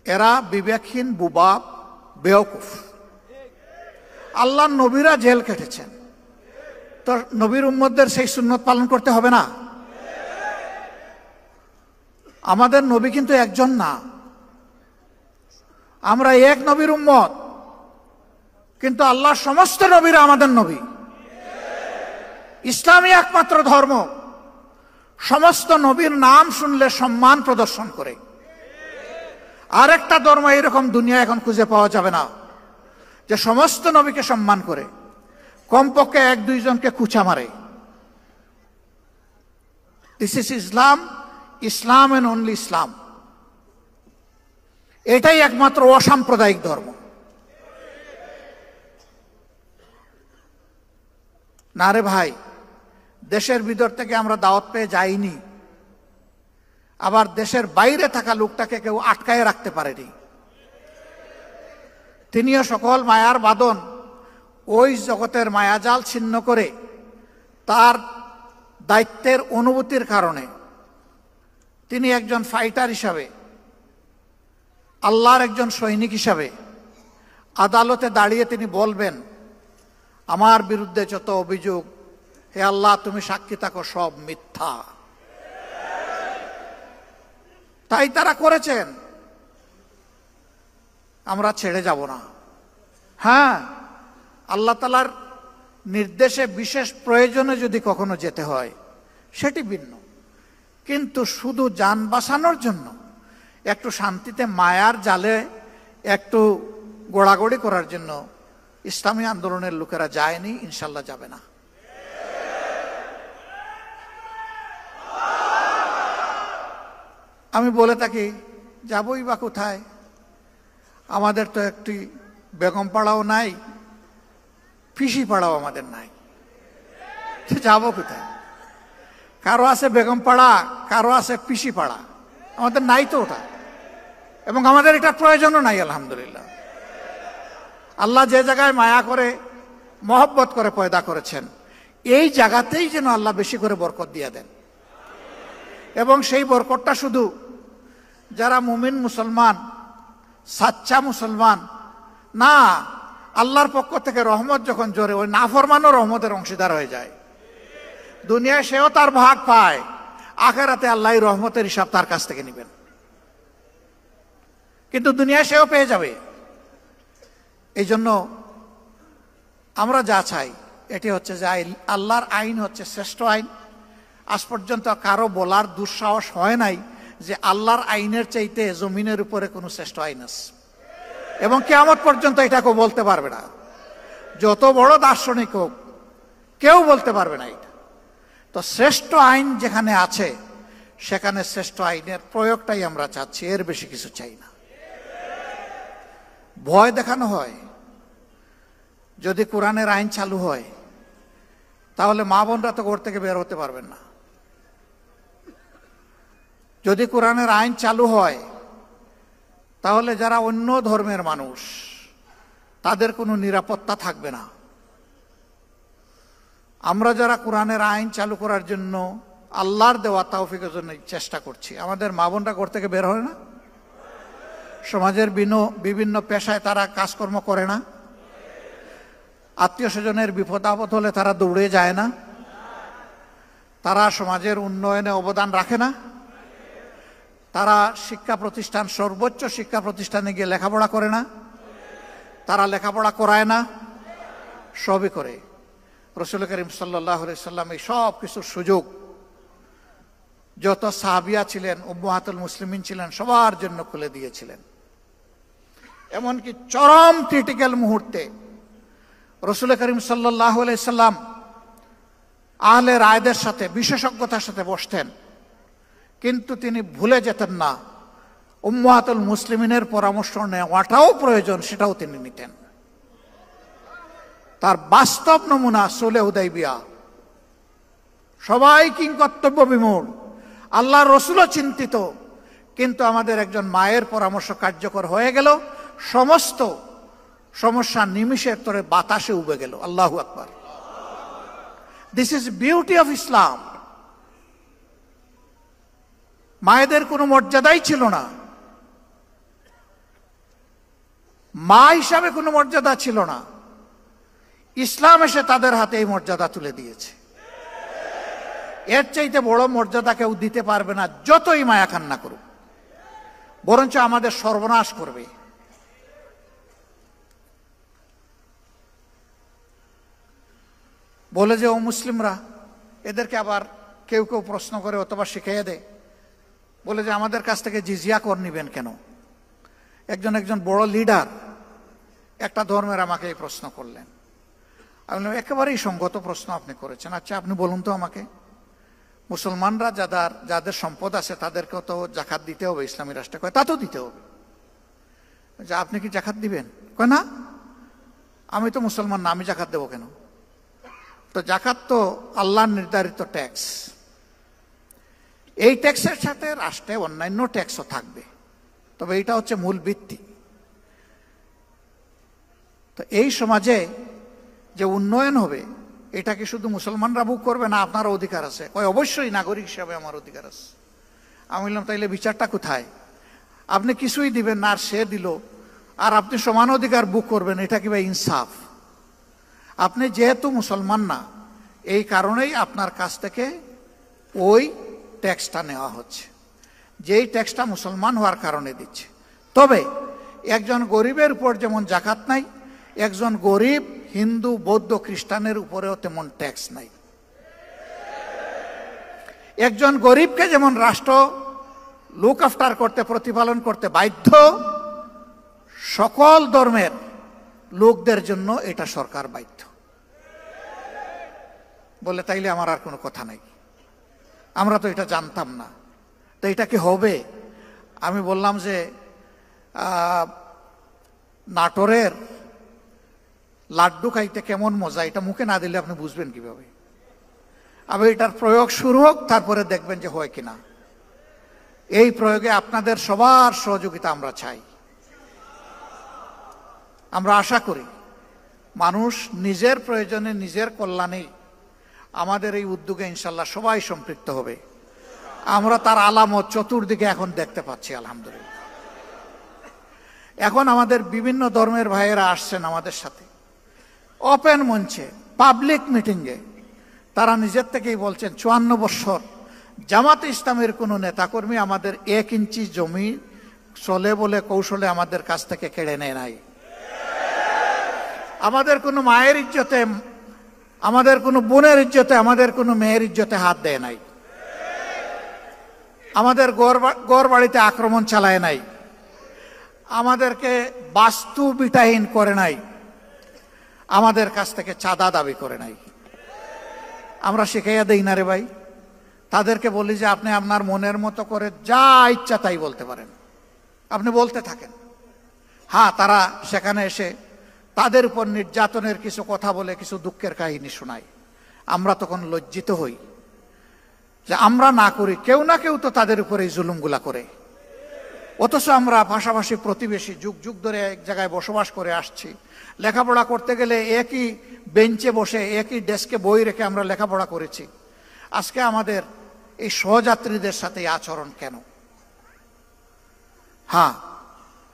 এরা বিবেকহীন, বুবাব, বেওকুফ। আল্লাহর নবীরা জেল কেটেছেন, তো নবীর উম্মতদের সেই সুন্নত পালন করতে হবে না? আমাদের নবী কিন্তু একজন না, আমরা এক নবীর উম্মত, কিন্তু আল্লাহর সমস্ত নবীরা আমাদের নবী। ইসলামই একমাত্র ধর্ম সমস্ত নবীর নাম শুনলে সম্মান প্রদর্শন করে। আরেকটা ধর্ম এরকম দুনিয়া এখন খুঁজে পাওয়া যাবে না যে সমস্ত নবীকে সম্মান করে, কমপক্ষে 1-2 জনকে কুচা মারে। This is Islam, Islam and only Islam. এটাই একমাত্র অসাম্প্রদায়িক ধর্ম। না রে ভাই, দেশের ভিতর থেকে আমরা দাওয়াত পেয়ে যাইনি, আবার দেশের বাইরে থাকা লোকটাকে কেউ আটকায় রাখতে পারেনি। তিনিও সকল মায়ার বাঁধন, ওই জগতের মায়াজাল ছিন্ন করে তার দায়িত্বের অনুভূতির কারণে তিনি একজন ফাইটার হিসাবে, আল্লাহর একজন সৈনিক হিসাবে আদালতে দাঁড়িয়ে তিনি বলবেন, আমার বিরুদ্ধে যত অভিযোগ, হে আল্লাহ তুমি সাক্ষী থাকো, সব মিথ্যা। তাই তারা করেছেন, আমরা ছেড়ে যাব না। হ্যাঁ, আল্লাহ তাআলার নির্দেশে বিশেষ প্রয়োজনে যদি কখনো যেতে হয় সেটি ভিন্ন, কিন্তু শুধু জান বাঁচানোর জন্য একটু শান্তিতে মায়ার জালে একটু গোড়াগড়ি করার জন্য ইসলামী আন্দোলনের লোকেরা যায়নি, ইনশাল্লাহ যাবে না। আমি বলে থাকি, যাবই বা কোথায়? আমাদের তো একটি বেগম পাড়াও নাই, পিসি পাড়াও আমাদের নাই, যাব কোথায়? কারো আছে বেগম পাড়া, কারো আছে পিসি পাড়া, আমাদের নাই তো ওটা, এবং আমাদের এটা প্রয়োজনও নাই। আলহামদুলিল্লাহ, আল্লাহ যে জায়গায় মায়া করে, মহব্বত করে পয়দা করেছেন, এই জায়গাতেই যেন আল্লাহ বেশি করে বরকত দিয়ে দেন, এবং সেই বরকতটা শুধু যারা মুমিন মুসলমান, সাচ্চা মুসলমান না, আল্লাহর পক্ষ থেকে রহমত যখন জোরে, ওই নাফরমানও রহমতের অংশীদার হয়ে যায়। দুনিয়ায় সেও তার ভাগ পায়, আখিরাতে আল্লাহ রহমতের হিসাব তার কাছ থেকে নেবেন। কিন্তু দুনিয়ায় সেও পেয়ে যাবে। এই জন্য আমরা যা চাই এটি হচ্ছে যে আল্লাহর আইন হচ্ছে শ্রেষ্ঠ আইন। আজ পর্যন্ত কারো বলার দুঃসাহস হয় নাই যে আল্লাহর আইনের চাইতে জমিনের উপরে কোনো শ্রেষ্ঠ আইন আছে, এবং কিয়ামত পর্যন্ত এটা কেউ বলতে পারবে না। যত বড় দার্শনিক হোক, কেউ বলতে পারবে না এটা। তো শ্রেষ্ঠ আইন যেখানে আছে সেখানে শ্রেষ্ঠ আইনের প্রয়োগটাই আমরা চাচ্ছি, এর বেশি কিছু চাই না। ভয় দেখানো হয়, যদি কোরআনের আইন চালু হয় তাহলে মা বোনরা তো ঘর থেকে বের হতে পারবেন না। যদি কোরআনের আইন চালু হয় তাহলে যারা অন্য ধর্মের মানুষ তাদের কোনো নিরাপত্তা থাকবে না। আমরা যারা কোরআনের আইন চালু করার জন্য আল্লাহর দেওয়া তৌফিকের জন্য চেষ্টা করছি, আমাদের মা বোনরা ঘর থেকে বের হয় না, সমাজের বিভিন্ন পেশায় তারা কাজকর্ম করে না, আত্মীয় স্বজনের বিপদ আপদ হলে তারা দৌড়ে যায় না, তারা সমাজের উন্নয়নে অবদান রাখে না, তারা শিক্ষা প্রতিষ্ঠান, সর্বোচ্চ শিক্ষা প্রতিষ্ঠানে গিয়ে লেখাপড়া করে না, তারা লেখাপড়া করায় না, সবই করে। রাসূল করিম সাল্লাল্লাহু আলাইহি সাল্লাম এই সব কিছুর সুযোগ যত সাহাবিয়া ছিলেন, উম্মাহাতুল মুসলিমিন ছিলেন, সবার জন্য খুলে দিয়েছিলেন। এমনকি চরম ক্রিটিক্যাল মুহূর্তে রাসূল করিম সাল্লাল্লাহু আলাইহি সাল্লাম আহলে রায়দের সাথে বিশেষজ্ঞতার সাথে বসতেন, কিন্তু তিনি ভুলে যেতেন না উম্মাহাতুল মুসলিমিনের পরামর্শ নেওয়াটাও প্রয়োজন, সেটাও তিনি নিতেন। তার বাস্তব নমুনা সুলহে হুদাইবিয়া। সবাই কিংকর্তব্য বিমূঢ়, আল্লাহর রাসূলও চিন্তিত, কিন্তু আমাদের একজন মায়ের পরামর্শ কার্যকর হয়ে গেল, সমস্ত সমস্যা নিমিষের তরে বাতাসে উবে গেল। আল্লাহু আকবার। This is beauty of Islam. মায়েদের কোনো মর্যাদাই ছিল না, মা হিসাবে কোনো মর্যাদা ছিল না। ইসলাম এসে তাদের হাতে এই মর্যাদা তুলে দিয়েছে। এর চাইতে বড় মর্যাদা কেউ দিতে পারবে না, যতই মায়া কান্না করুক, বরঞ্চ আমাদের সর্বনাশ করবে। বলে যে ও মুসলিমরা, এদেরকে আবার কেউ কেউ প্রশ্ন করে অথবা শিখিয়ে দেয়, বলে যে আমাদের কাছ থেকে জিজিয়া কর নিবেন কেন? একজন বড় লিডার একটা ধর্মের আমাকে এই প্রশ্ন করলেন। আমি বললাম, একেবারেই সঙ্গত প্রশ্ন আপনি করেছেন। আচ্ছা আপনি বলুন তো আমাকে, মুসলমানরা যাদের সম্পদ আছে তাদেরকেও তো জাকাত দিতে হবে ইসলামী রাষ্ট্রে। কয় তা তো দিতে হবে। যে আপনি কি জাকাত দিবেন? কয় না, আমি তো মুসলমান না, আমি জাকাত দেবো কেন? তো জাকাত তো আল্লাহর নির্ধারিত ট্যাক্স, এই ট্যাক্সের সাথে রাষ্ট্রে অন্যান্য ট্যাক্সও থাকবে, তবে এটা হচ্ছে মূল ভিত্তি। তো এই সমাজে যে উন্নয়ন হবে এটা কি শুধু মুসলমানরা ভোগ করবে না, আপনারও অধিকার আছে? কয় অবশ্যই, নাগরিক হিসাবে আমার অধিকার আছে। আমি বললাম তাইলে বিচারটা কোথায়? আপনি কিছুই দিবেন না আর সে দিল, আর আপনি সমান অধিকার ভোগ করবেন, এটা কি ভাই ইনসাফ? আপনি যেহেতু মুসলমান না, এই কারণেই আপনার কাছ থেকে ওই ট্যাক্সটা নেওয়া হচ্ছে, যেই ট্যাক্সটা মুসলমান হওয়ার কারণে দিচ্ছে। তবে একজন গরিবের উপর যেমন জাকাত নাই, একজন গরিব হিন্দু, বৌদ্ধ, খ্রিস্টানের উপরেও তেমন ট্যাক্স নাই। একজন গরিবকে যেমন রাষ্ট্র লুক আফটার করতে, প্রতিপালন করতে বাধ্য, সকল ধর্মের লোকদের জন্য এটা সরকার বাধ্য। বলে তাইলে আমার আর কোনো কথা নাই, আমরা তো এটা জানতাম না, তো এটা কি হবে? আমি বললাম যে নাটোরের লাড্ডু খাইতে কেমন মজা, এটা মুখে না দিলে আপনি বুঝবেন কিভাবে? আবার এটার প্রয়োগ শুরু হোক, তারপরে দেখবেন যে হয় কিনা। এই প্রয়োগে আপনাদের সবার সহযোগিতা আমরা চাই। আমরা আশা করি মানুষ নিজের প্রয়োজনে, নিজের কল্যাণে আমাদের এই উদ্যোগে ইনশাল্লাহ সবাই সম্পৃক্ত হবে। আমরা তার আলামত চতুর্দিকে এখন দেখতে পাচ্ছি, আলহামদুলিল্লাহ। এখন আমাদের বিভিন্ন ধর্মের ভাইয়েরা আসছেন আমাদের সাথে, ওপেন মঞ্চে পাবলিক মিটিংয়ে তারা নিজের থেকেই বলছেন 54 বছর জামাত ইসলামের কোনো নেতাকর্মী আমাদের 1 ইঞ্চি জমি চলে বলে কৌশলে আমাদের কাছ থেকে কেড়ে নেয় নাই। আমাদের কোনো মায়ের ইজ্জতে, আমাদের কোনো বোনের ইজ্জতে, আমাদের কোনো মেয়ের ইজ্জতে হাত দেয় নাই। আমাদের গড় বাড়িতে আক্রমণ চালায় নাই। আমাদেরকে বাস্তু বিটাহীন করে নাই। আমাদের কাছ থেকে চাঁদা দাবি করে নাই। আমরা শিখাইয়া দেই না রে ভাই। তাদেরকে বলি যে আপনি আপনার মনের মতো করে যা ইচ্ছা তাই বলতে পারেন, আপনি বলতে থাকেন। হ্যাঁ, তারা সেখানে এসে তাদের উপর নির্যাতনের কিছু কথা বলে কিছু দুঃখের কাহিনী শোনায়। আমরা তখন লজ্জিত হই যে আমরা না করি, কেউ না কেউ তো তাদের উপরে এই জুলুমগুলা করে। অথচ আমরা পাশাপাশি প্রতিবেশী, যুগ যুগ ধরে এক জায়গায় বসবাস করে আসছি। লেখাপড়া করতে গেলে একই বেঞ্চে বসে একই ডেস্কে বই রেখে আমরা লেখাপড়া করেছি। আজকে আমাদের এই সহযাত্রীদের সাথে আচরণ কেন? হ্যাঁ,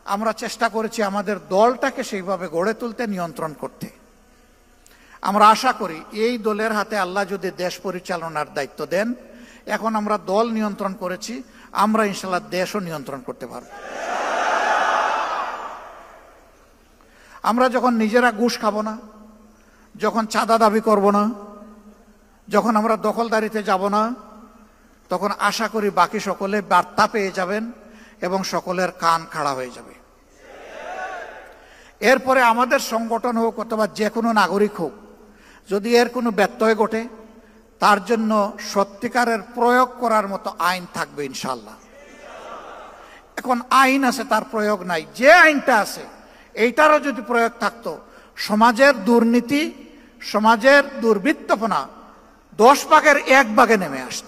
আমরা চেষ্টা করেছি আমাদের দলটাকে সেইভাবে গড়ে তুলতে, নিয়ন্ত্রণ করতে। আমরা আশা করি এই দলের হাতে আল্লাহ যদি দেশ পরিচালনার দায়িত্ব দেন, এখন আমরা দল নিয়ন্ত্রণ করেছি, আমরা ইনশাআল্লাহ দেশও নিয়ন্ত্রণ করতে পারব। আমরা যখন নিজেরা ঘুষ খাবো না, যখন চাঁদা দাবি করব না, যখন আমরা দখলদারিতে যাব না, তখন আশা করি বাকি সকলে বার্তা পেয়ে যাবেন এবং সকলের কান খাড়া হয়ে যাবে। এরপরে আমাদের সংগঠন হোক অথবা যে কোনো নাগরিক হোক, যদি এর কোনো ব্যত্যয় ঘটে, তার জন্য সত্যিকারের প্রয়োগ করার মতো আইন থাকবে ইনশাআল্লাহ। এখন আইন আছে, তার প্রয়োগ নাই। যে আইনটা আছে এইটারও যদি প্রয়োগ থাকতো, সমাজের দুর্নীতি, সমাজের দুর্বৃত্তপনা 10 ভাগের 1 ভাগে নেমে আসত।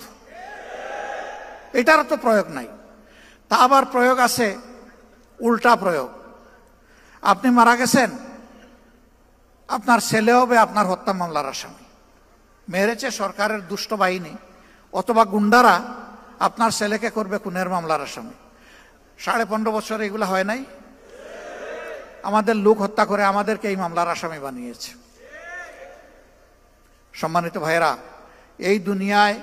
এটারও তো প্রয়োগ নাই। তা আবার প্রয়োগ আছে উল্টা প্রয়োগ। আপনি মারা গেছেন, আপনার ছেলে হবে আপনার হত্যা মামলার আসামি। মেরেছে সরকারের দুষ্ট বাহিনী অথবা গুন্ডারা, আপনার ছেলেকে করবে খুনের মামলার আসামি। 15.5 বছর এগুলো হয় নাই? আমাদের লোক হত্যা করে আমাদেরকে এই মামলার আসামি বানিয়েছে। সম্মানিত ভাইয়েরা, এই দুনিয়ায়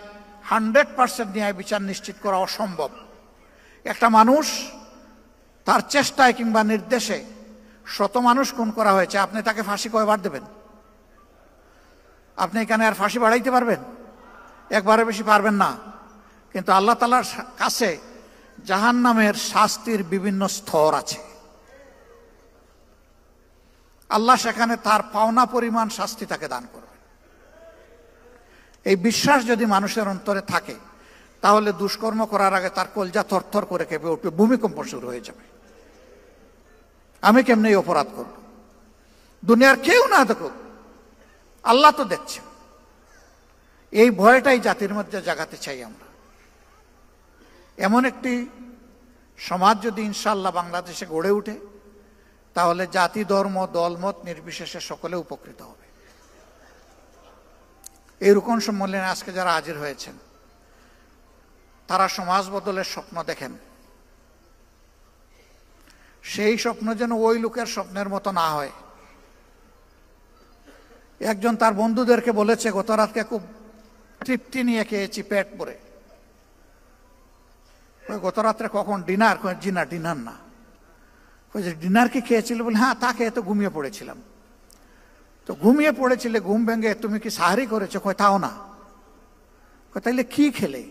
100% ন্যায় বিচার নিশ্চিত করা অসম্ভব। একটা মানুষ তার চেষ্টায় কিংবা নির্দেশে 100 মানুষ খুন করা হয়েছে, আপনি তাকে ফাঁসি কয়বার দেবেন? আপনি এখানে আর ফাঁসি বাড়াইতে পারবেন? একবারের বেশি পারবেন না। কিন্তু আল্লাহ তাআলার কাছে জাহান্নামের শাস্তির বিভিন্ন স্তর আছে। আল্লাহ সেখানে তার পাওনা পরিমাণ শাস্তি তাকে দান করবে। এই বিশ্বাস যদি মানুষের অন্তরে থাকে, তাহলে দুষ্কর্ম করার আগে তার কলজা থরথর করে কেঁপে উঠবে, ভূমিকম্প শুরু হয়ে যাবে। আমি কেমনে এই অপরাধ করব? দুনিয়ার কেউ না দেখুক, আল্লাহ তো দেখছে। এই ভয়টাই জাতির মধ্যে জাগাতে চাই আমরা। এমন একটি সমাজ যদি ইনশাআল্লাহ বাংলাদেশে গড়ে উঠে, তাহলে জাতি, ধর্ম, দলমত নির্বিশেষে সকলে উপকৃত হবে। এই রুকন সম্মেলনে আজকে যারা হাজির হয়েছেন, তারা সমাজ বদলের স্বপ্ন দেখেন। সেই স্বপ্ন যেন ওই লোকের স্বপ্নের মতো না হয়। একজন তার বন্ধুদেরকে বলেছে, গত রাতকে খুব তৃপ্তি নিয়ে খেয়েছি, পেট ভরে। গত রাত্রে কখন ডিনার? জি না, ডিনার না। ডিনার কি খেয়েছিল? বলে হ্যাঁ, তা খেয়ে তো ঘুমিয়ে পড়েছিলাম। তো ঘুমিয়ে পড়েছিলে, ঘুম ভেঙে তুমি কি সাহারি করেছো? কয় তাও না। তাইলে কি খেলে?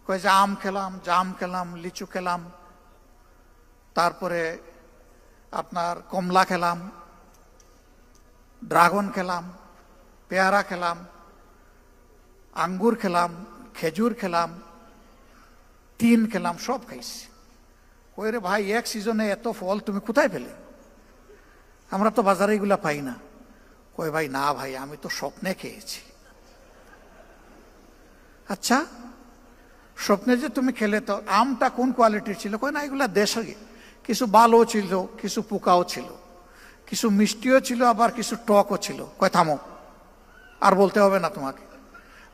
কয় যে আম খেলাম, জাম খেলাম, লিচু খেলাম, তারপরে আপনার কমলা খেলাম, ড্রাগন খেলাম, পেয়ারা খেলাম, আঙ্গুর খেলাম, খেজুর খেলাম, তিন খেলাম, সব খাইছি। ওই রে ভাই, এক সিজনে এত ফল তুমি কোথায় পেলে? আমরা তো বাজারে এগুলা পাই না। কই ভাই, না ভাই, আমি তো স্বপ্নে খেয়েছি। আচ্ছা, স্বপ্নে যে তুমি খেলে, তো আমটা কোন কোয়ালিটির ছিল? কই না, এগুলা দেশে কিছু ভালো ছিল, কিছু পোকাও ছিল, কিছু মিষ্টিও ছিল, আবার কিছু টকও ছিল। কয় থামো, আর বলতে হবে না তোমাকে।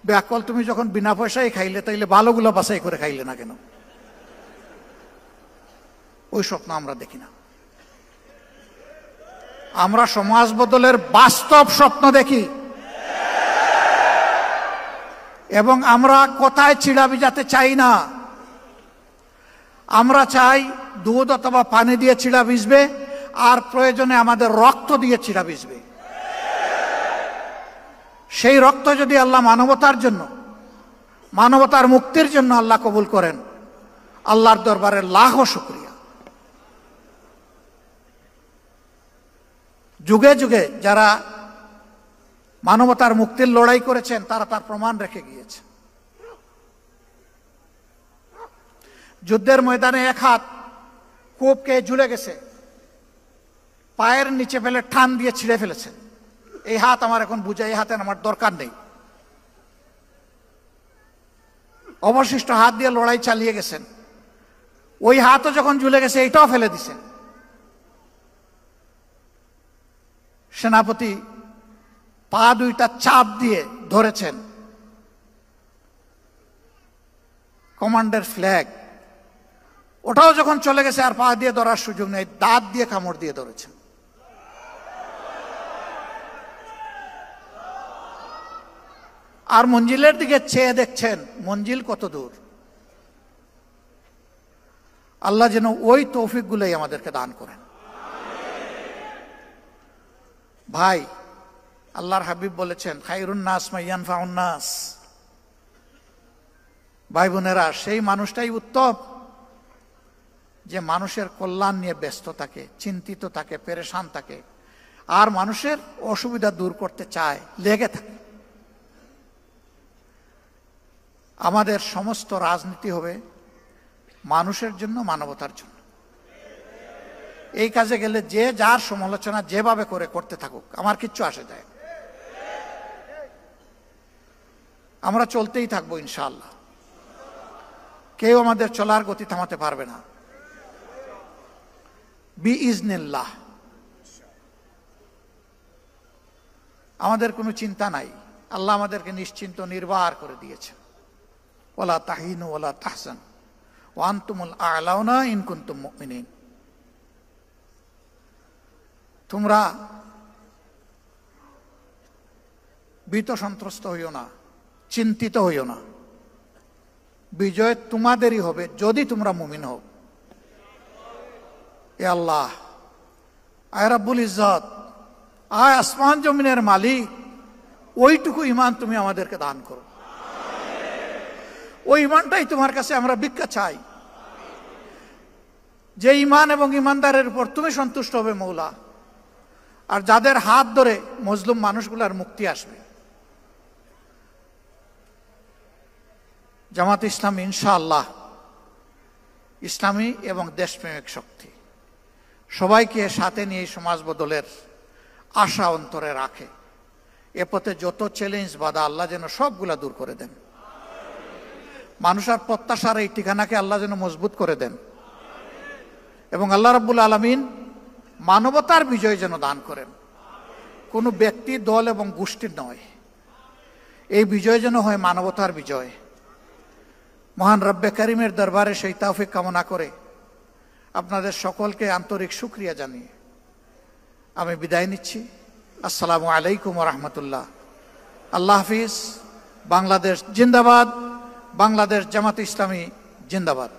ব্যাকল, তুমি যখন বিনা পয়সায় খাইলে, তাইলে ভালোগুলো বাছাই করে খাইলে না কেন? ওই স্বপ্ন আমরা দেখি না। আমরা সমাজ বদলের বাস্তব স্বপ্ন দেখি এবং আমরা কোথায় চিড়া ভিজাতে চাই না। আমরা চাই দুধ অথবা পানি দিয়ে চিড়া ভিজবে, আর প্রয়োজনে আমাদের রক্ত দিয়ে চিড়া ভিজবে। সেই রক্ত যদি আল্লাহ মানবতার জন্য, মানবতার মুক্তির জন্য আল্লাহ কবুল করেন, আল্লাহর দরবারে লাখো শুকরিয়া। যুগে যুগে যারা মানবতার মুক্তির লড়াই করেছেন তারা তার প্রমাণ রেখে গিয়েছে। যুদ্ধের ময়দানে এক হাত কূপকে ঝুলে গেছে, পায়ের নিচে ফেলে টান দিয়ে ছিঁড়ে ফেলেছেন। এই হাত আমার এখন বুঝে, এই হাতের আমার দরকার নেই। অবশিষ্ট হাত দিয়ে লড়াই চালিয়ে গেছেন। ওই হাতও যখন ঝুলে গেছে এটাও ফেলে দিছেন। সেনাপতি পা দুইটা চাপ দিয়ে ধরেছেন কমান্ডার ফ্ল্যাগ, ওটাও যখন চলে গেছে আর পা দিয়ে ধরার সুযোগ নেই, দাঁত দিয়ে কামড় দিয়ে ধরেছেন। আর মঞ্জিলের দিকে চেয়ে দেখছেন মঞ্জিল কত দূর। আল্লাহ যেন ওই তৌফিক গুলোই আমাদেরকে দান করেন। ভাই, আল্লাহর হাবিব বলেছেন খায়রুন নাস মান ফাউন নাস। ভাই বোনেরা, সেই মানুষটাই উত্তম যে মানুষের কল্যাণ নিয়ে ব্যস্ত থাকে, চিন্তিত থাকে, পেরেশান থাকে, আর মানুষের অসুবিধা দূর করতে চায়, লেগে থাকে। আমাদের সমস্ত রাজনীতি হবে মানুষের জন্য, মানবতার জন্য। এই কাজে গেলে যে যার সমালোচনা যেভাবে করে করতে থাকুক, আমার কিচ্ছু আসে যায়। আমরা চলতেই থাকবো ইনশাআল্লাহ। কেউ আমাদের চলার গতি থামাতে পারবে না বিইজনিল্লাহ। আমাদের কোনো চিন্তা নাই, আল্লাহ আমাদেরকে নিশ্চিন্ত নির্বাহ করে দিয়েছেন। ওয়ালা তাহিনু ওয়ালা তাহজানু ওয়া আনতুমুল আ'লাউনা ইন কুনতুম মুমিনিন। তোমরা ভীত সন্ত্রস্ত হইও না, চিন্তিত হইও না। বিজয় তোমাদেরই হবে যদি তোমরা মুমিন হও। এ আল্লাহ, আয় রাব্বুল ইজ্জত, আয় আসমান জমিনের মালিক, ওইটুকু ঈমান তুমি আমাদেরকে দান করো। ওই ঈমানটাই তোমার কাছে আমরা ভিক্ষা চাই, যে ঈমান এবং ঈমানদারের উপর তুমি সন্তুষ্ট হবে মৌলা, আর যাদের হাত ধরে মজলুম মানুষগুলার মুক্তি আসবে। জামাত ইসলামী ইনশাআল্লাহ ইসলামী এবং দেশপ্রেমিক শক্তি, সবাইকে সাথে নিয়ে সমাজ বদলের আশা অন্তরে রাখে। এ পথে যত চ্যালেঞ্জ বাধা আল্লাহ যেন সবগুলা দূর করে দেন। মানুষের প্রত্যাশার এই ঠিকানাকে আল্লাহ যেন মজবুত করে দেন, এবং আল্লাহ রাব্বুল আলামিন মানবতার বিজয় যেন দান করেন। কোনো ব্যক্তি, দল এবং গোষ্ঠীর নয়, এই বিজয় যেন হয় মানবতার বিজয়। মহান রব্বে কারিমের দরবারে সেই তৌফিক কামনা করে আপনাদের সকলকে আন্তরিক শুকরিয়া জানিয়ে আমি বিদায় নিচ্ছি। আসসালামু আলাইকুম ওয়া রাহমাতুল্লাহ। আল্লাহ হাফিজ। বাংলাদেশ জিন্দাবাদ। বাংলাদেশ জামাত ইসলামী জিন্দাবাদ।